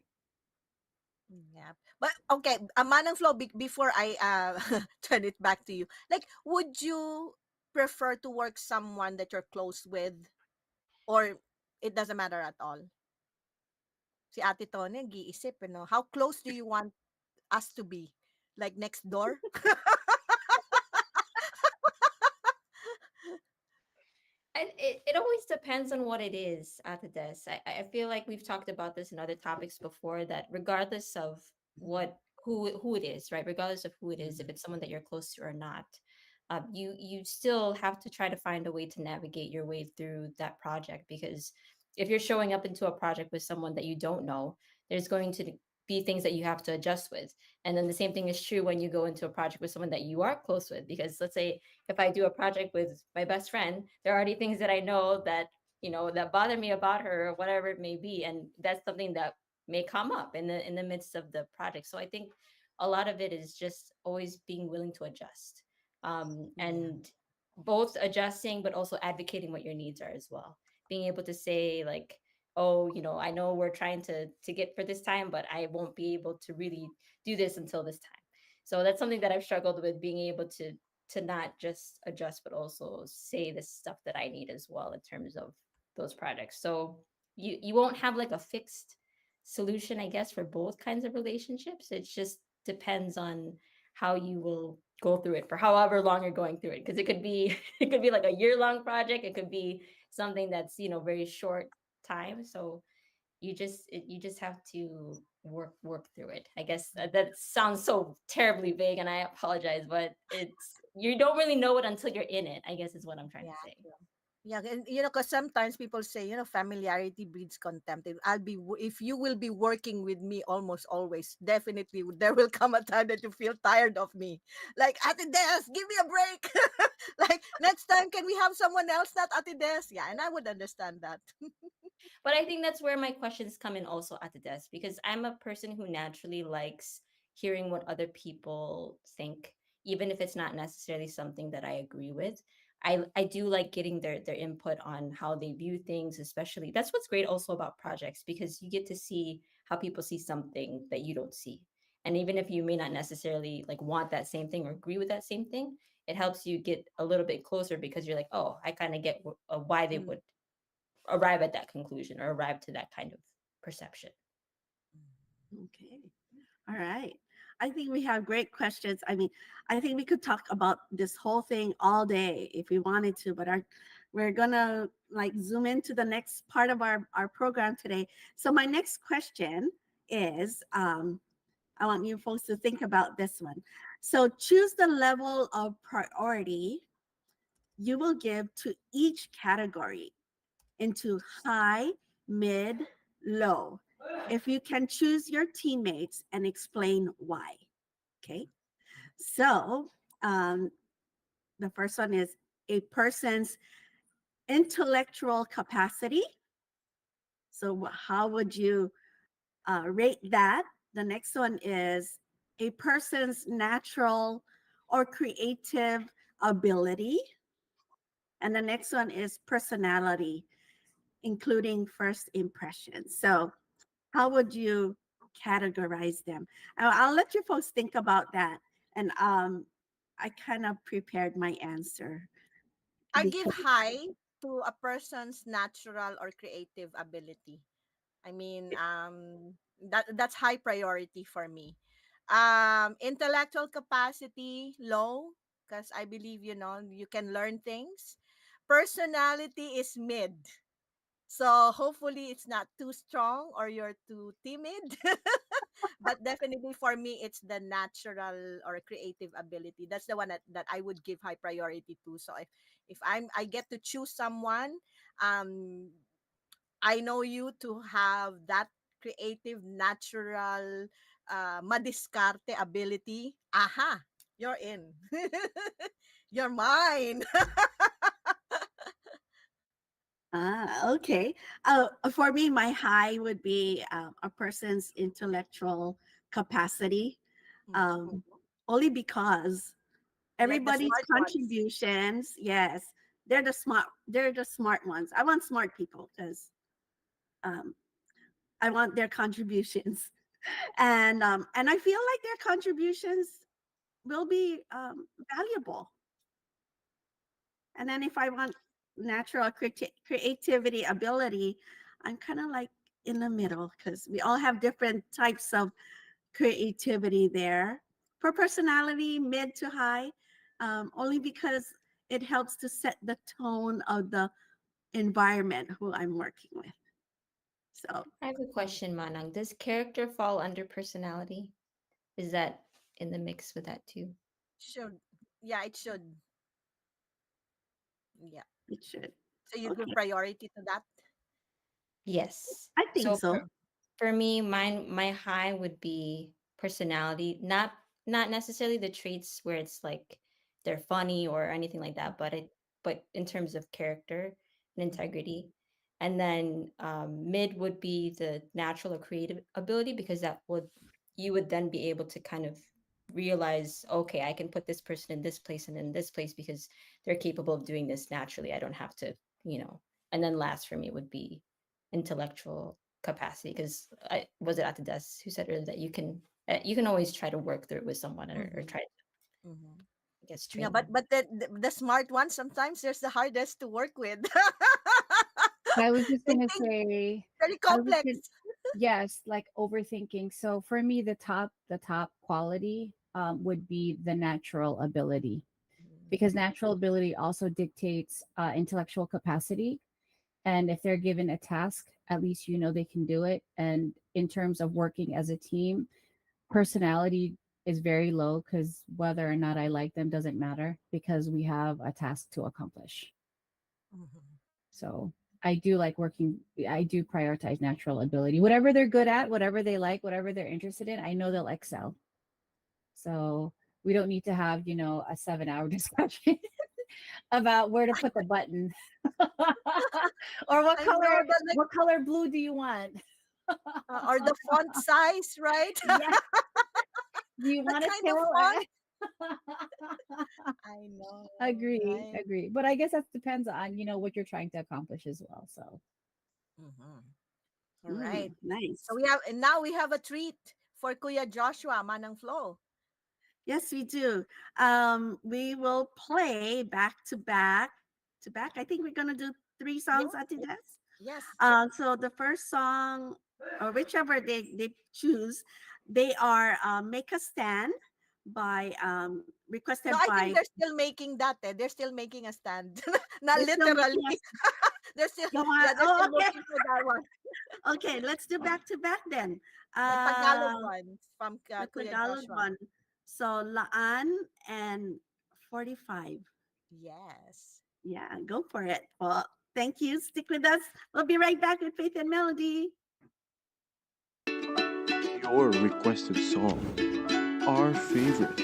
Yeah. But okay, Manang Flo, before I turn it back to you, like, would you prefer to work someone that you're close with, or it doesn't matter at all? Si Ate Tony, nag-iisip, how close do you want us to be? Like next door? And it always depends on what it is at the desk. I feel like we've talked about this in other topics before, that regardless of who it is, right? Regardless of who it is, if it's someone that you're close to or not, you still have to try to find a way to navigate your way through that project. Because if you're showing up into a project with someone that you don't know, there's going to be things that you have to adjust with. And then the same thing is true when you go into a project with someone that you are close with. Because let's say if I do a project with my best friend, there are already things that I know that, that bother me about her or whatever it may be. And that's something that may come up in the midst of the project. So I think a lot of it is just always being willing to adjust. Yeah. And both adjusting but also advocating what your needs are as well. Being able to say, like, oh, I know we're trying to get for this time, but I won't be able to really do this until this time. So that's something that I've struggled with, being able to not just adjust but also say the stuff that I need as well in terms of those projects. So you won't have like a fixed solution, I guess, for both kinds of relationships. It just depends on how you will go through it for however long you're going through it, because it could be it could be like a year long project, it could be something that's very short time. So you just have to work through it, I guess. That sounds so terribly vague, and I apologize, but it's you don't really know it until you're in it, I guess, is what I'm trying to Yeah. say. Yeah, and because sometimes people say, familiarity breeds contempt. If you will be working with me almost always, definitely there will come a time that you feel tired of me. Like, Ate Des, give me a break. Like, next time, can we have someone else, not Ate Des? Yeah, and I would understand that. But I think that's where my questions come in also at the desk, because I'm a person who naturally likes hearing what other people think, even if it's not necessarily something that I agree with. I do like getting their input on how they view things, especially. That's what's great also about projects, because you get to see how people see something that you don't see. And even if you may not necessarily like want that same thing or agree with that same thing, it helps you get a little bit closer because you're like, oh, I kind of get why they would arrive at that conclusion or arrive to that kind of perception. Okay. All right. I think we have great questions. I mean, I think we could talk about this whole thing all day if we wanted to, but we're gonna like zoom into the next part of our program today. So my next question is, I want you folks to think about this one. So choose the level of priority you will give to each category into high, mid, low. If you can choose your teammates and explain why. Okay. So the first one is a person's intellectual capacity. So how would you rate that? The next one is a person's natural or creative ability. And the next one is personality, including first impressions. So how would you categorize them? I'll let you folks think about that. And I kind of prepared my answer. I give Because, high to a person's natural or creative ability. I mean, that's high priority for me. Intellectual capacity low because I believe you can learn things. Personality is mid. So hopefully it's not too strong or you're too timid. But definitely for me it's the natural or creative ability. That's the one that I would give high priority to. So if I get to choose someone, um I know you to have that creative, natural, madiskarte ability. Aha, you're in. You're mine. okay. For me, my high would be a person's intellectual capacity, Mhm. only because Like the everybody's smart ones. contributions, yes, they're the smart ones. I want smart people because um, I want their contributions, and I feel like their contributions will be valuable. And then if I want natural creativity ability, I'm kind of like in the middle because we all have different types of creativity there. For personality, mid to high, only because it helps to set the tone of the environment who I'm working with. So I have a question, Manang. Does character fall under personality? Is that in the mix with that too? Should. Yeah, it should. Yeah. it should. So you give Okay, priority to that? Yes. I think So so. for me, my high would be personality, not necessarily the traits where it's like they're funny or anything like that, but in terms of character and integrity. And then mid would be the natural or creative ability because that would you would then be able to kind of realize, okay, I can put this person in this place and in this place because they're capable of doing this naturally. I don't have to, you know. And then last for me would be intellectual capacity because I was it at the desk who said earlier that you can always try to work through it with someone or Mm-hmm. try to Mm-hmm. I guess Yeah, train but them. the smart ones sometimes there's the hardest to work with. I was just They gonna think say, very I was complex. gonna, yes, like overthinking. So for me, the top quality would be the natural ability because natural ability also dictates intellectual capacity. And if they're given a task, at least you know they can do it. And in terms of working as a team, personality is very low because whether or not I like them doesn't matter because we have a task to accomplish. Mhm. So I do like working, I do prioritize natural ability. Whatever they're good at, whatever they like, whatever they're interested in, I know they'll excel. So we don't need to have, a 7 hour discussion about where to put the button or what I color know that, like, what color blue do you want? or the font size, right? Yeah, do you The want a kind of tail font. or I know, agree, right? agree. But I guess that depends on, what you're trying to accomplish as well. So Mm-hmm. All right. So Nice. now we have a treat for Kuya Joshua, Manang Flo? Yes, we do. We will play back to back to back. I think we're gonna do 3 songs, Yes, Ate Des. yes. So the first song, or whichever they choose, they are "Make a Stand" by No, requested I think by. they're still making that. They're still making a stand. Not They're still literally. making us They're still, go on. yeah, they're Oh, still okay. looking for that one. Okay, let's do back to back then. The Tagalog Uh, ones from the Kuya Tagalog Joshua. one. So Laan and 45. Yes. Yeah, go for it. Well, thank you. Stick with us. We'll be right back with Faith and Melody. Your requested song. Our favorites.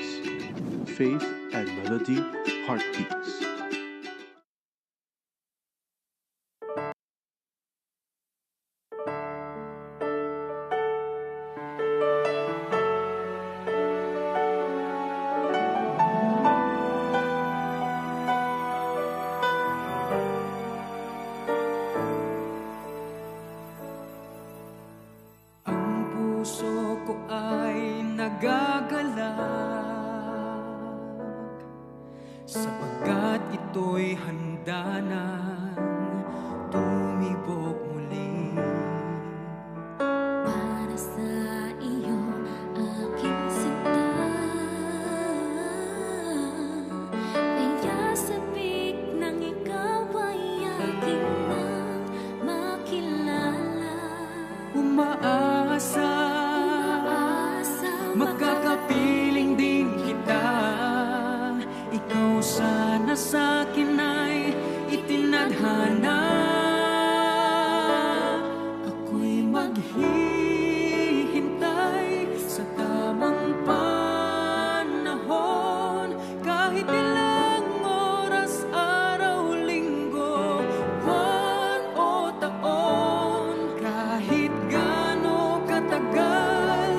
Faith and Melody Heartbeats. Ang puso ko ay nagagalak sapagkat ito'y handa ng tumibok muli. Para sa iyo, aking sinta, kaya sabik nang ikaw ay aking nang makilala. Umaasa, magkakapiling din kita. Ikaw sana sa'kin ay itinadhana. Ako'y maghihintay sa tamang panahon. Kahit ilang oras, araw, linggo, buwan o taon. Kahit gaano katagal,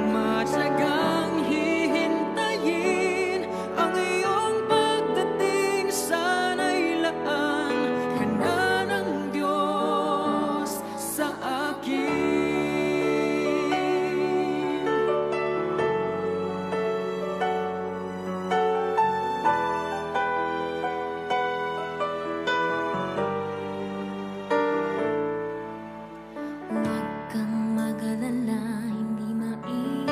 matyagang hihintayin ang iyong pagdating. Sana'y laan ka na ng Diyos sa akin. Huwag kang mag-alala, hindi mainit.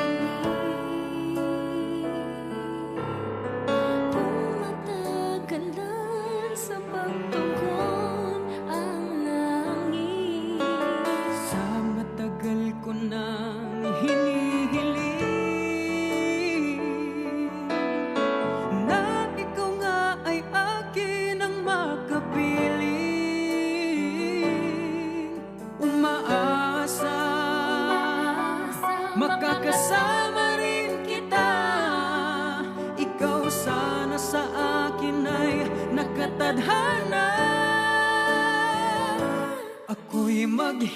Kung matagalan sa pagtugon ang langit, Sa matagal ko nang hinihiling na ikaw nga ay akin ang makapiling. Umaasa, makakasama rin kita. Ikaw sana sa akin ay nakatadhana. Ako'y maghihintay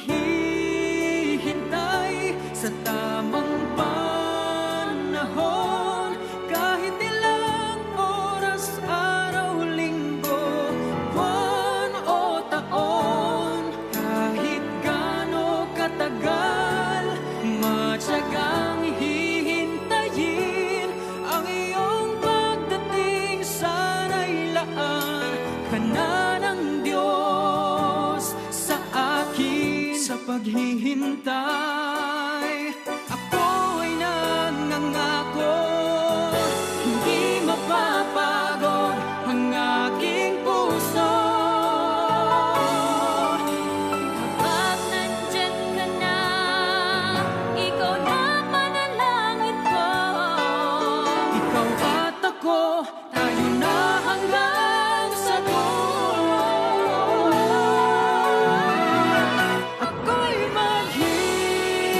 sa tamang panahon. Kahit ilang oras, araw, linggo, buwan o taon. Kahit gaano katagal, matyagang hihintayin ang iyong pagdating. Sana'y laan ka na ng Diyos sa akin. Sa paghihintay, ako'y nangangako, hindi mapapagod ang aking puso. kapag nandyan ka na, ikaw na panalangin ko. Ikaw at ako, tayo na hanggang sa dulo. Ako'y maghihintay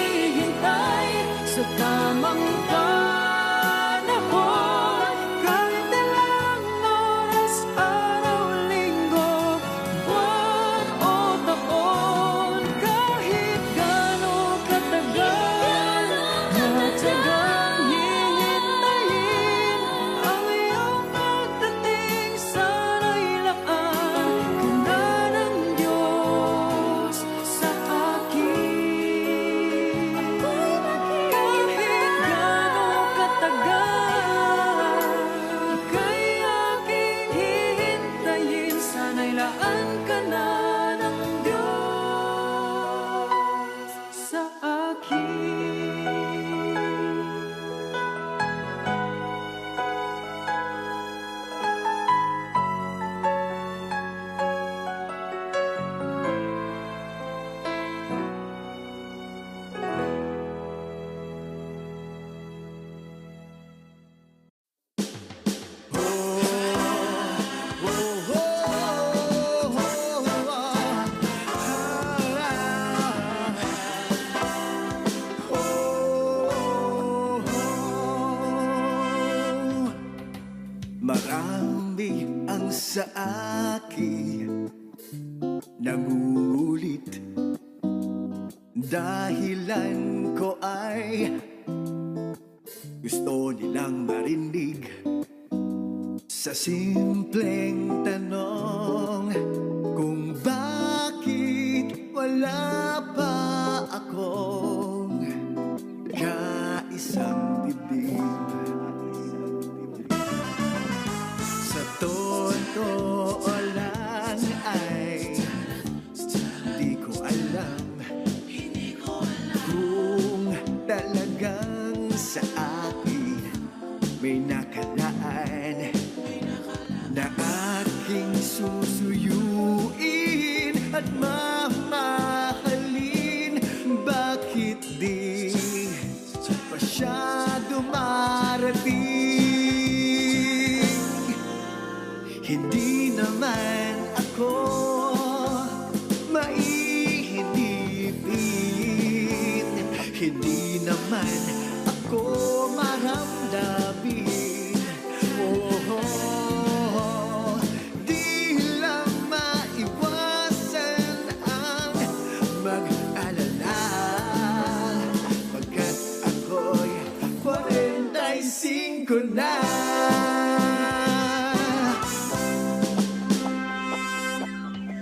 sa akin nangungulit. Dahilan ko ay gusto nilang marinig sa simpleng tanong kung bakit wala pa akong kaisang dibdib. Sa totoo lang ay di ko alam kung talagang sa akin may nakalaan na aking susuyuin at mamahalin. Bakit di pa siya dumarating? Hindi naman ako maihinipin, hindi naman ako maramdamin. Oh, di lang maiwasan ang mag-alala pagkat ako'y 45 na.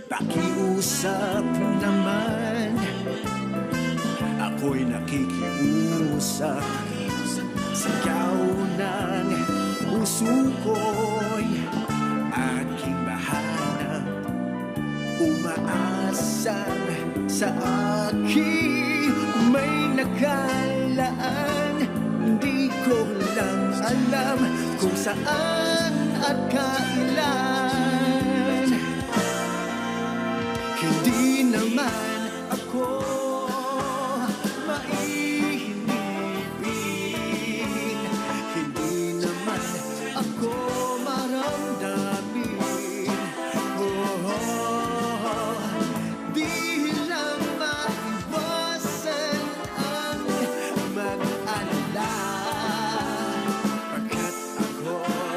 Pakiusap naman, ako'y nakikiusap. Sigaw ng puso ko'y aking bahanap. Umaasang sa aking may nakalaan. Di ko lang alam kung saan at kailan. Hindi naman ako maihinipin, hindi naman ako maramdamin. Oh, di lang maiwasan ang mag-alala pagkat ako'y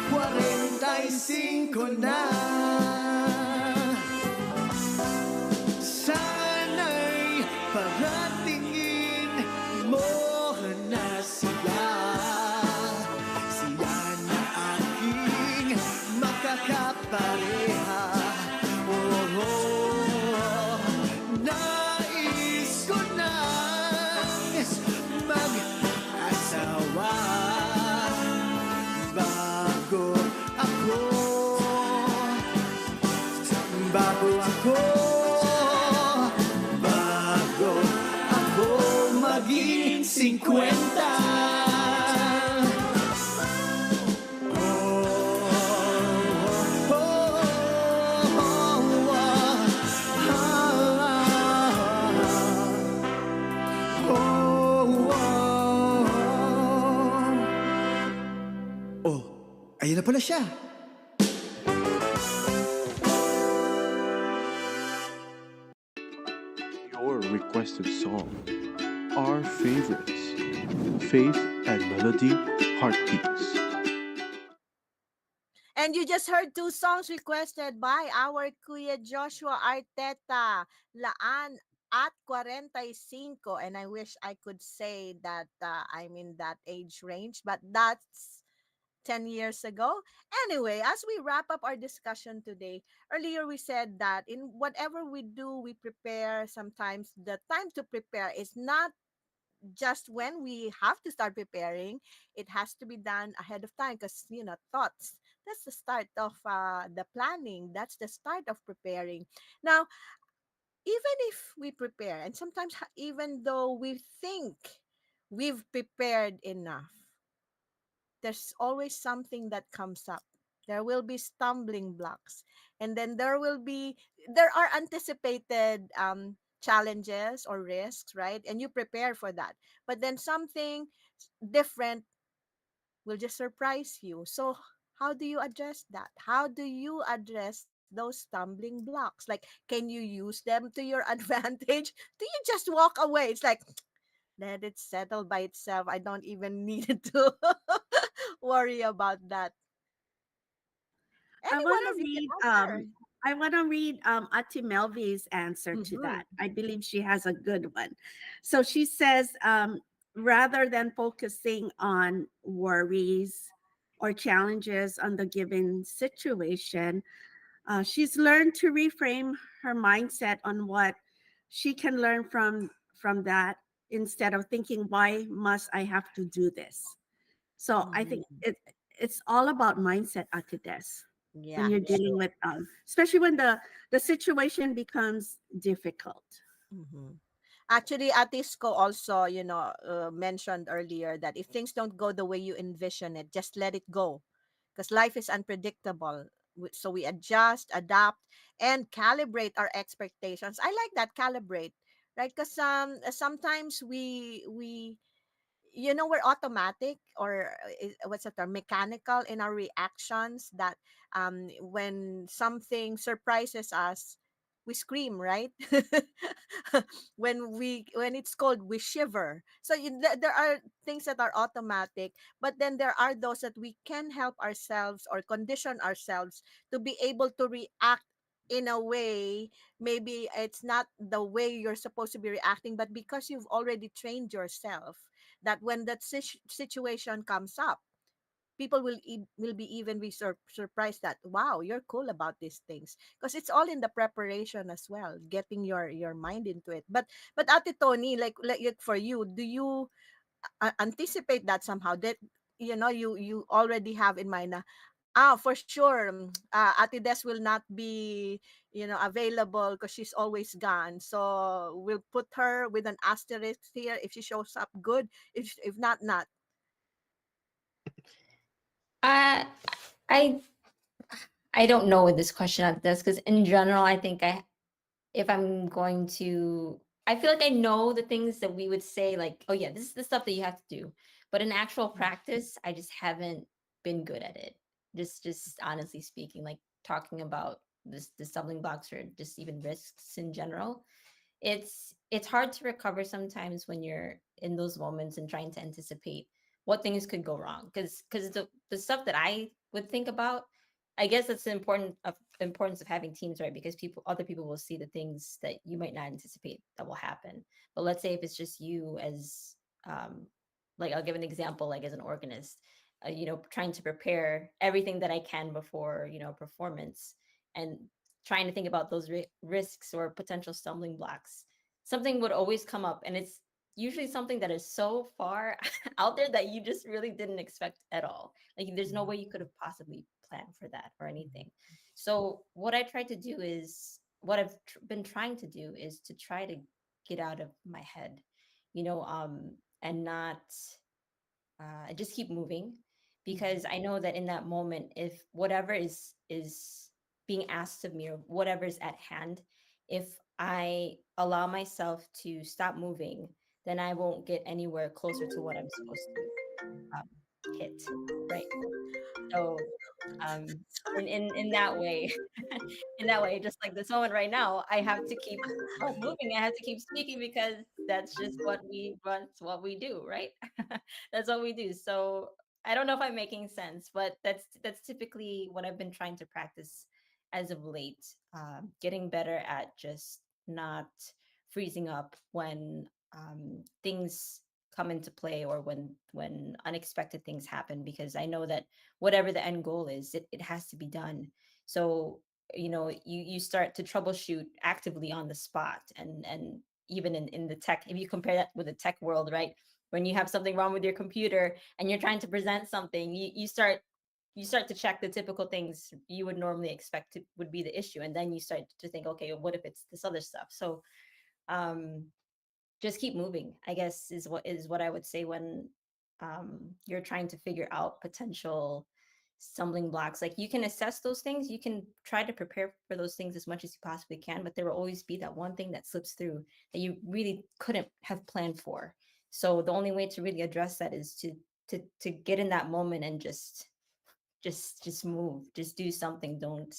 45 na. Sana'y paratingin mo na siya, siya na aking makakapareha. Oh, nais ko nang mag-asawa bago ako maging 50. Ayun na pala siya. Your requested song, our favorites, Faith and Melody Heartbeats. And you just heard two songs requested by our Kuya Joshua Arteta, Laan at 45. And I wish I could say that I'm in that age range, but that's 10 years ago. Anyway, as we wrap up our discussion today, earlier we said that in whatever we do, we prepare. Sometimes the time to prepare is not just when we have to start preparing. It has to be done ahead of time because, thoughts. That's the start of the planning. That's the start of preparing. Now, even if we prepare, and sometimes even though we think we've prepared enough, there's always something that comes up. There will be stumbling blocks, and then there are anticipated challenges or risks, right? And you prepare for that, but then something different will just surprise you. So how do you address that? How do you address those stumbling blocks? Like, can you use them to your advantage? Do you just walk away? It's like, let it settle by itself. I don't even need to worry about that. I Any want one of to you can read answer. Ati Melvi's answer to Mm-hmm. that. I believe she has a good one. So she says, rather than focusing on worries or challenges on the given situation, she's learned to reframe her mindset on what she can learn from that, instead of thinking, why must I have to do this? So I think Mm-hmm. it's all about mindset, Akides, when Yeah, you're dealing true. with especially when the situation becomes difficult. Mm-hmm. Actually, Atisco also, mentioned earlier that if things don't go the way you envision it, just let it go, because life is unpredictable. So we adjust, adapt, and calibrate our expectations. I like that, calibrate, right? Because sometimes we're automatic, or what's the term, mechanical in our reactions, that when something surprises us, we scream, right? When it's cold, we shiver. So there are things that are automatic, but then there are those that we can help ourselves or condition ourselves to be able to react in a way. Maybe it's not the way you're supposed to be reacting, but because you've already trained yourself, that when that situation comes up, people will be even be surprised that, wow, you're cool about these things, because it's all in the preparation as well, getting your mind into it. But Ate Tony, like for you, do you anticipate that somehow, that you already have in mind na, for sure, Ate Des will not be available because she's always gone, so we'll put her with an asterisk here. If she shows up, good. If not, not. Uh, I I don't know with this question at this, because in general, I think if I'm going to, I feel like I know the things that we would say, like, oh yeah, this is the stuff that you have to do. But in actual practice, I just haven't been good at it. Just honestly speaking, like talking about the stumbling blocks or just even risks in general. It's hard to recover sometimes when you're in those moments and trying to anticipate what things could go wrong. Because the stuff that I would think about, I guess that's the importance of having teams, right? Because other people will see the things that you might not anticipate that will happen. But let's say if it's just you as, um, like I'll give an example, like as an organist, trying to prepare everything that I can before performance, and trying to think about those risks or potential stumbling blocks. Something would always come up, and it's usually something that is so far out there that you just really didn't expect at all. Like there's no way you could have possibly planned for that or anything. So what I try to do is what I've been trying to do is to try to get out of my head, and not just keep moving, because I know that in that moment, if whatever is being asked of me or whatever is at hand, if I allow myself to stop moving, then I won't get anywhere closer to what I'm supposed to um, hit, right? So um in that way, in that way, just like this moment right now, I have to keep moving, I have to keep speaking, because that's just what we do, right? That's what we do. So I don't know if I'm making sense, but that's typically what I've been trying to practice as of late. Getting better at just not freezing up when things come into play, or when unexpected things happen, because I know that whatever the end goal is, it has to be done. So you start to troubleshoot actively on the spot, and even in the tech, if you compare that with the tech world, right? When you have something wrong with your computer and you're trying to present something, you start to check the typical things you would normally expect would be the issue, and then you start to think, okay, what if it's this other stuff? So um just keep moving, I guess, is what I would say when you're trying to figure out potential stumbling blocks. Like you can assess those things, you can try to prepare for those things as much as you possibly can, but there will always be that one thing that slips through that you really couldn't have planned for. So the only way to really address that is to get in that moment and just move, just do something. Don't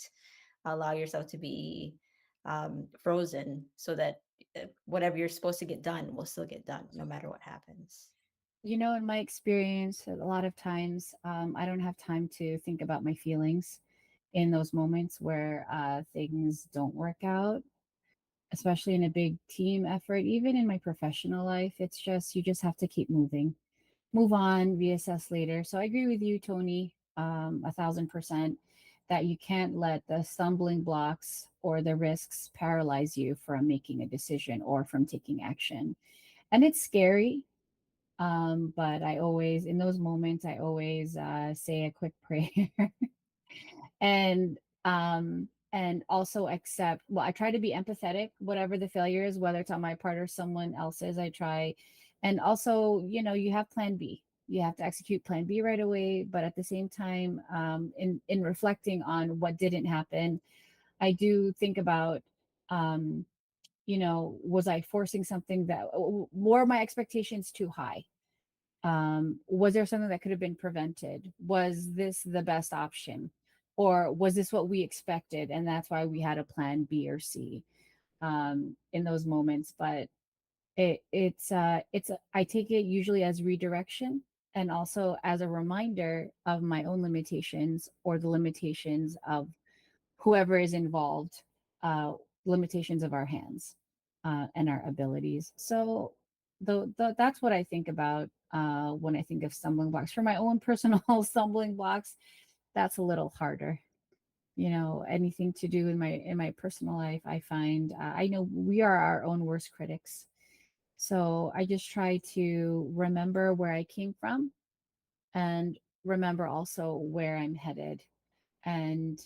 allow yourself to be frozen, so that whatever you're supposed to get done will still get done no matter what happens. In my experience, a lot of times I don't have time to think about my feelings in those moments where things don't work out, especially in a big team effort. Even in my professional life, it's just you just have to keep moving, move on, reassess later. So I agree with you, Tony, 1,000%, that you can't let the stumbling blocks or the risks paralyze you from making a decision or from taking action. And it's scary, but I always, in those moments, I always say a quick prayer and also accept. Well, I try to be empathetic, whatever the failure is, whether it's on my part or someone else's. I try, and also, you have Plan B. You have to execute Plan B right away. But at the same time, in reflecting on what didn't happen, I do think about. Was I forcing something that were my expectations too high? Was there something that could have been prevented? Was this the best option? Or was this what we expected? And that's why we had a plan B or C in those moments. But I take it usually as redirection and also as a reminder of my own limitations or the limitations of whoever is involved, uh, limitations of our hands and our abilities. So that's what I think about when I think of stumbling blocks. For my own personal stumbling blocks, that's a little harder. Anything to do in my personal life, I find I know we are our own worst critics. So I just try to remember where I came from and remember also where I'm headed, and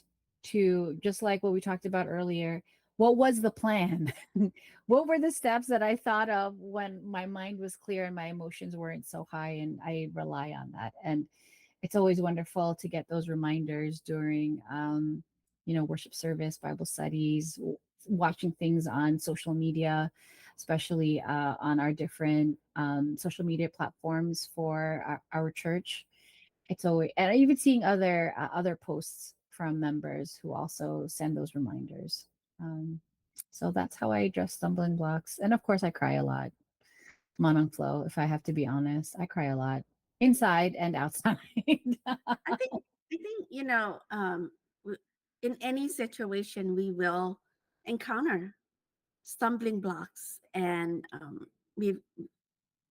to just like what we talked about earlier, what was the plan? What were the steps that I thought of when my mind was clear and my emotions weren't so high? And I rely on that. And it's always wonderful to get those reminders during, worship service, Bible studies, watching things on social media, especially on our different social media platforms for our church. It's always, and even seeing other posts from members who also send those reminders. So that's how I address stumbling blocks. And of course, I cry a lot. Manong flow, if I have to be honest, I cry a lot inside and outside. I think in any situation we will encounter stumbling blocks, and we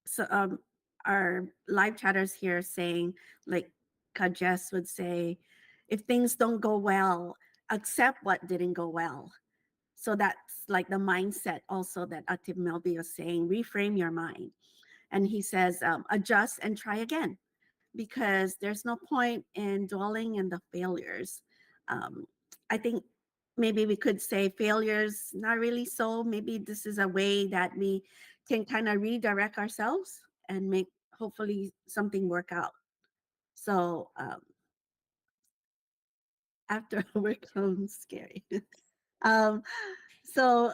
so our live chatters here saying, like Kajes would say, if things don't go well, accept what didn't go well. So that's like the mindset also that Atim Melby was saying, reframe your mind. And he says, adjust and try again, because there's no point in dwelling in the failures. Um, I think maybe we could say failures, not really so. Maybe this is a way that we can kind of redirect ourselves and make hopefully something work out. So after work comes scary. um, so,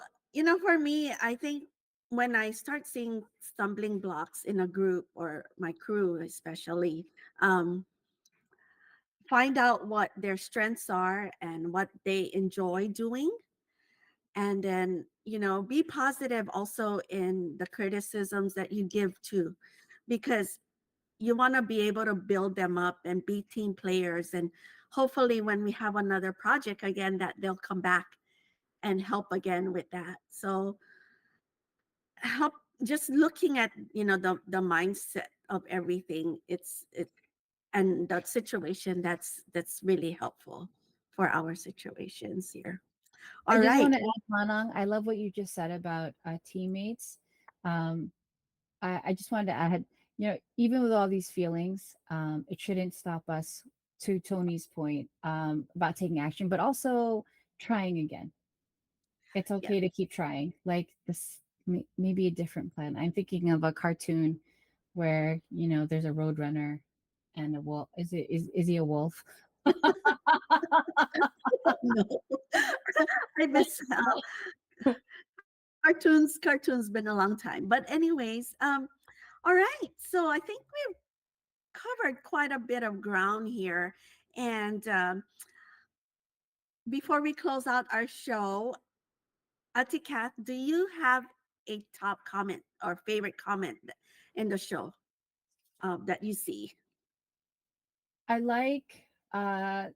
for me, I think when I start seeing stumbling blocks in a group or my crew, especially, um, find out what their strengths are and what they enjoy doing, and then be positive also in the criticisms that you give to, because you want to be able to build them up and be team players, and hopefully when we have another project again that they'll come back and help again with that. So help, just looking at the mindset of everything, it and that situation, that's really helpful for our situations here. I All just right. want to add, Manong, I love what you just said about teammates. Um, I just wanted to add, even with all these feelings, it shouldn't stop us, to Tony's point, about taking action, but also trying again. It's Yeah. okay to keep trying. Like this, maybe a different plan. I'm thinking of a cartoon where, there's a roadrunner and a wolf. Is he a wolf? No. I miss cartoons been a long time, but anyways, all right, so I think we've covered quite a bit of ground here, and before we close out our show, Atikat, do you have a top comment or favorite comment in the show that you see? I like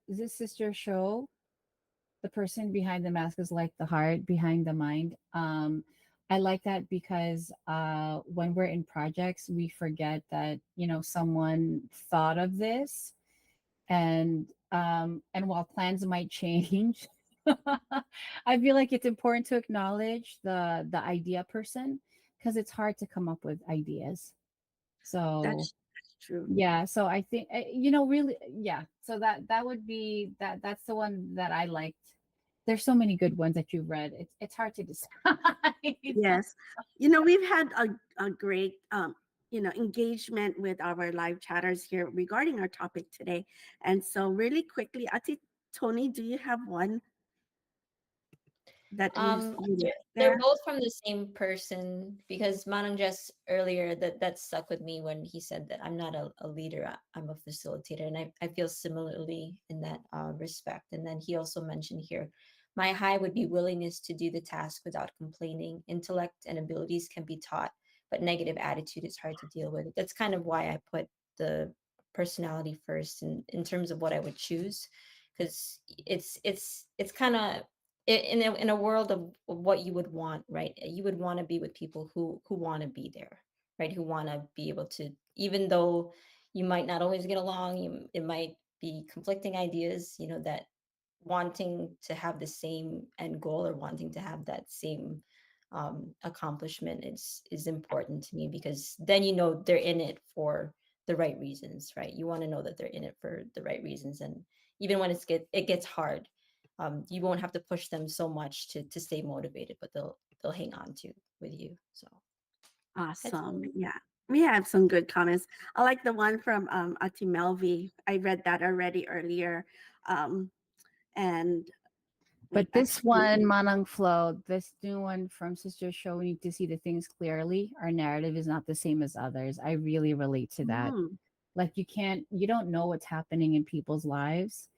this sister show. The person behind the mask is like the heart behind the mind. I like that because when we're in projects, we forget that someone thought of this, and while plans might change, I feel like it's important to acknowledge the idea person, because it's hard to come up with ideas. So That's true. yeah, so I think really, yeah. So that would be that's the one that I liked. There's so many good ones that you've read. It's hard to decide. Yes. We've had a great engagement with our live chatters here regarding our topic today. And so really quickly, Ati Tony, do you have one that They're there? both from the same person, because Manang just earlier that stuck with me when he said that I'm not a leader, I'm a facilitator, and I feel similarly in that respect. And then he also mentioned here, my high would be willingness to do the task without complaining. Intellect and abilities can be taught, but negative attitude is hard to deal with. That's kind of why I put the personality first in terms of what I would choose, because it's kind of in a world of what you would want, right? You would want to be with people who want to be there, right? Who want to be able to, even though you might not always get along, it might be conflicting ideas, that wanting to have the same end goal or wanting to have that same accomplishment is important to me, because then they're in it for the right reasons, right? You want to know that they're in it for the right reasons, and even when it gets hard, you won't have to push them so much to stay motivated, but they'll hang on to with you. So that's Awesome. me. Yeah. We have some good comments. I like the one from Ati Melvi. I read that already earlier. And wait, But this one, Manang Flow, this new one from Sister Show, we need to see the things clearly. Our narrative is not the same as others. I really relate to that. Like you don't know what's happening in people's lives,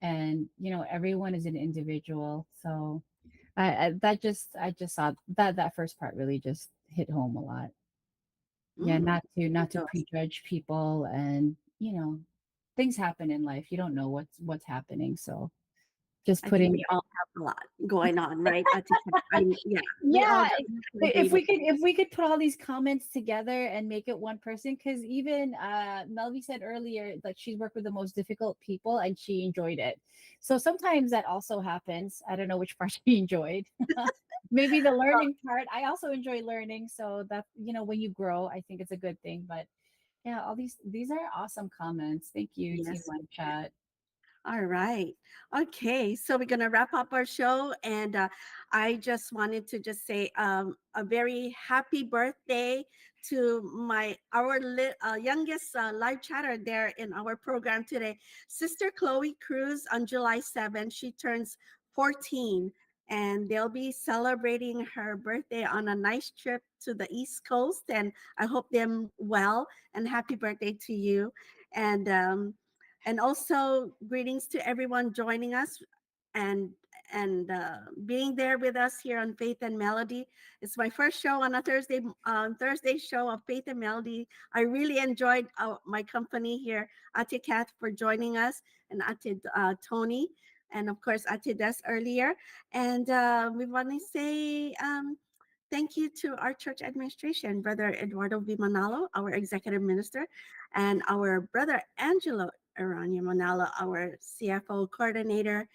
and everyone is an individual. So I just saw that first part really just hit home a lot. Yeah, not to prejudge people, and things happen in life. You don't know what's happening, so just I think putting we all have a lot going on, right? Yeah, we all yeah, definitely agree if we could put all these comments together and make it one person, because even Melvi said earlier, like, she's worked with the most difficult people and she enjoyed it. So sometimes that also happens. I don't know which part she enjoyed. Maybe the learning part. I also enjoy learning, so that when you grow, I think it's a good thing. But yeah, all these are awesome comments. Thank you, Team Yes. One Chat. All right. Okay. So we're going to wrap up our show. And I just wanted to just say a very happy birthday to our youngest live chatter there in our program today, Sister Chloe Cruz. On July 7th, she turns 14. And they'll be celebrating her birthday on a nice trip to the East Coast. And I hope them well. And happy birthday to you. And also greetings to everyone joining us and being there with us here on Faith and Melody. It's my first show on a Thursday show of Faith and Melody. I really enjoyed my company here. Ate Kath for joining us, and Ate Tony, and of course Ate Des earlier. And we want to say thank you to our church administration, Brother Eduardo V. Manalo, our executive minister, and our brother Angelo Aranya Manalo, our CFO coordinator.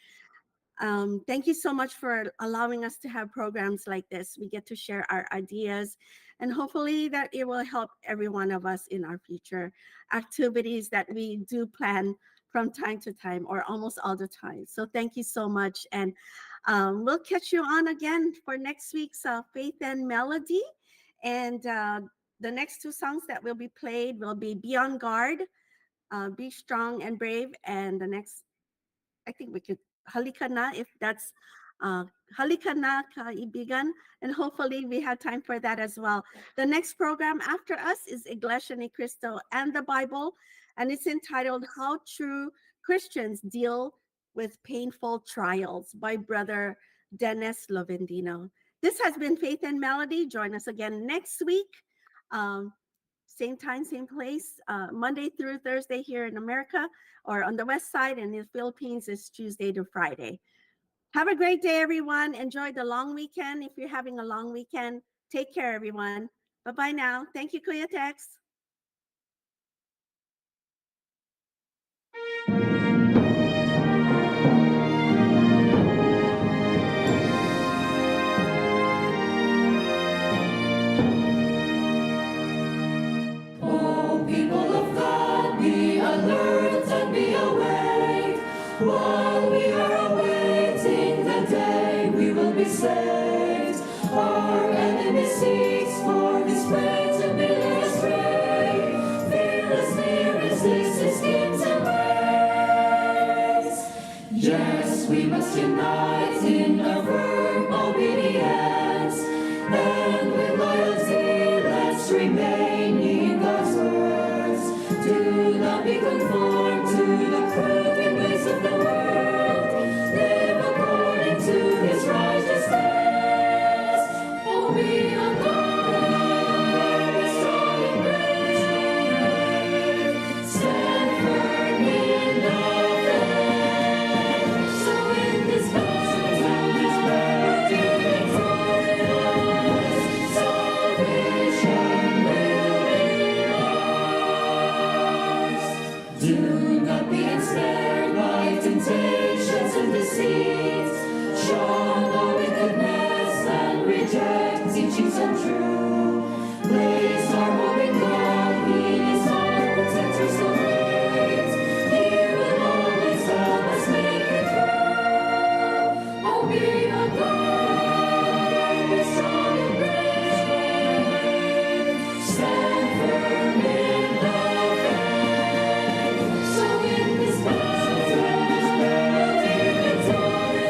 Thank you so much for allowing us to have programs like this. We get to share our ideas, and hopefully that it will help every one of us in our future activities that we do plan from time to time, or almost all the time. So thank you so much. And we'll catch you on again for next week's Faith and Melody. And the next two songs that will be played will be Be on Guard, Be Strong and Brave. And the next, I think we could Halika Na, if that's uh, Halika Na Kaibigan. And hopefully we have time for that as well. The next program after us is Iglesia Ni Cristo and the Bible. And it's entitled How True Christians Deal with Painful Trials by Brother Dennis Lovendino. This has been Faith and Melody. Join us again next week. Same time, same place, Monday through Thursday here in America, or on the West Side, and in the Philippines is Tuesday to Friday. Have a great day, everyone. Enjoy the long weekend. If you're having a long weekend, take care, everyone. Bye-bye now. Thank you, Kuya Tex. Oh, people of God, be alert and be awake. While we are awaiting the day we will be saved, our enemy seeks for this way to be led astray. Fearlessly resist his schemes and ways. Yes, we must unite in a firm obedience, and with loyalty let's remain in God's words. Do not be conformed to the crooked ways of the world. Live according to his righteousness. Oh, be on guard, be strong and brave. Stand firm in the faith. So in this battle, we'll be victorious. Salvation will be ours. Do not be ensnared by temptations and deceits. Shun all wickedness and reject teachings untrue. Place our hope in God, He is our protector so great. He will always help us make it through. Oh, be on guard, be strong and brave. Stand firm in the faith. So in this battle, we'll be victorious.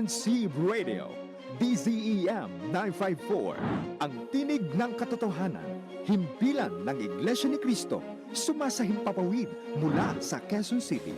INCRadio, DZEM 954, ang tinig ng katotohanan, himpilan ng Iglesia ni Cristo, sumasahimpapawid mula sa Quezon City.